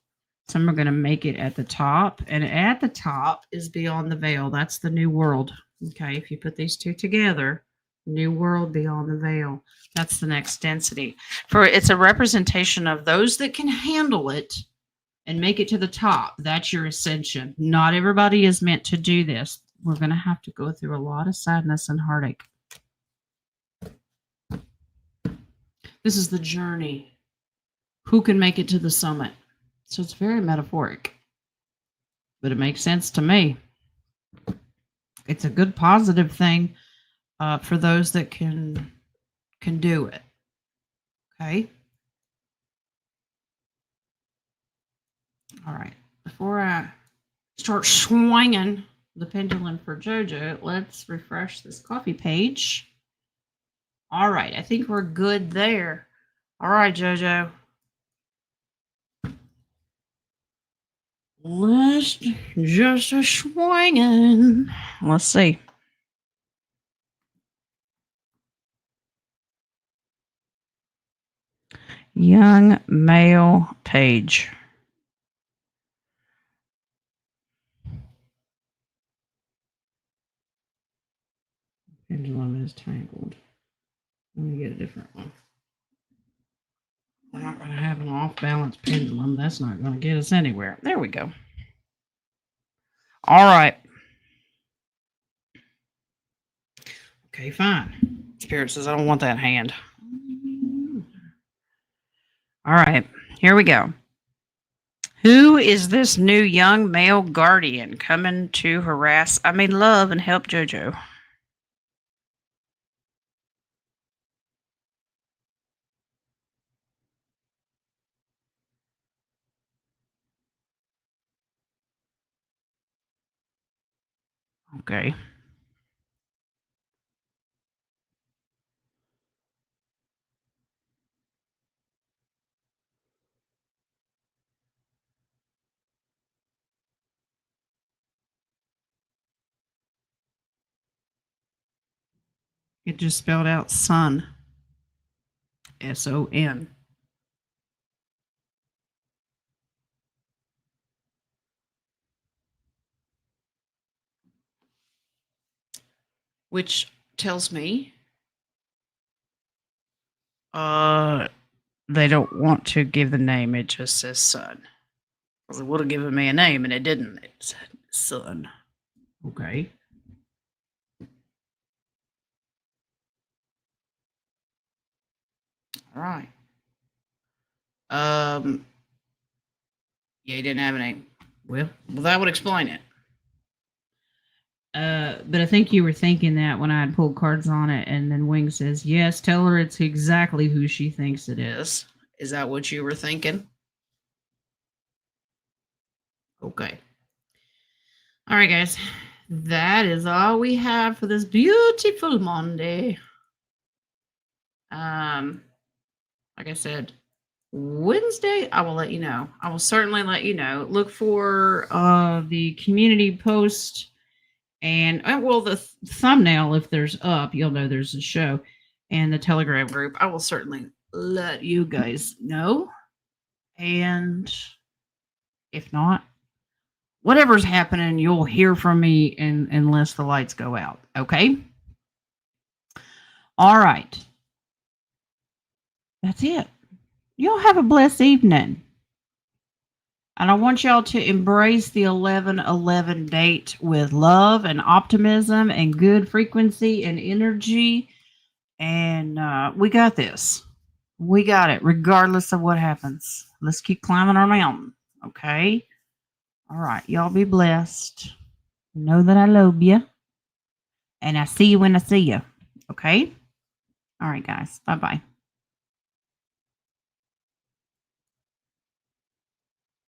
A: Some are going to make it at the top. And at the top is beyond the veil. That's the new world. Okay, if you put these two together, new world beyond the veil. That's the next density. It's a representation of those that can handle it and make it to the top. That's your ascension. Not everybody is meant to do this. We're going to have to go through a lot of sadness and heartache. This is the journey. Who can make it to the summit? So it's very metaphoric, but it makes sense to me. It's a good positive thing for those that can do it. Okay. All right. Before I start swinging the pendulum for JoJo, let's refresh this coffee page. All right. I think we're good there. All right, JoJo. Let's just a swinging. Let's see. Young male page. Pendulum is tangled. Let me get a different one. We're not going to have an off-balance pendulum. That's not going to get us anywhere. There we go. All right. Okay, fine. Spirit says I don't want that hand. All right, here we go. Who is this new young male guardian coming to harass, love and help JoJo? Okay. It just spelled out son. S-O-N. Which tells me they don't want to give the name. It just says son. It would have given me a name, and it didn't. It said son. Okay. All right. Yeah, he didn't have a name. Well, that would explain it. But I think you were thinking that when I had pulled cards on it, and then Wing says, yes, tell her it's exactly who she thinks it is. Is that what you were thinking? Okay. All right, guys. That is all we have for this beautiful Monday. Like I said, Wednesday, I will let you know. I will certainly let you know. Look for the community post and, the thumbnail, if there's up, you'll know there's a show, and the Telegram group. I will certainly let you guys know. And if not, whatever's happening, you'll hear from me unless the lights go out. Okay? All right. That's it. Y'all have a blessed evening. And I want y'all to embrace the 11/11 date with love and optimism and good frequency and energy. And we got this. We got it, regardless of what happens. Let's keep climbing our mountain. Okay? All right. Y'all be blessed. Know that I love you. And I see you when I see you. Okay? All right, guys. Bye-bye.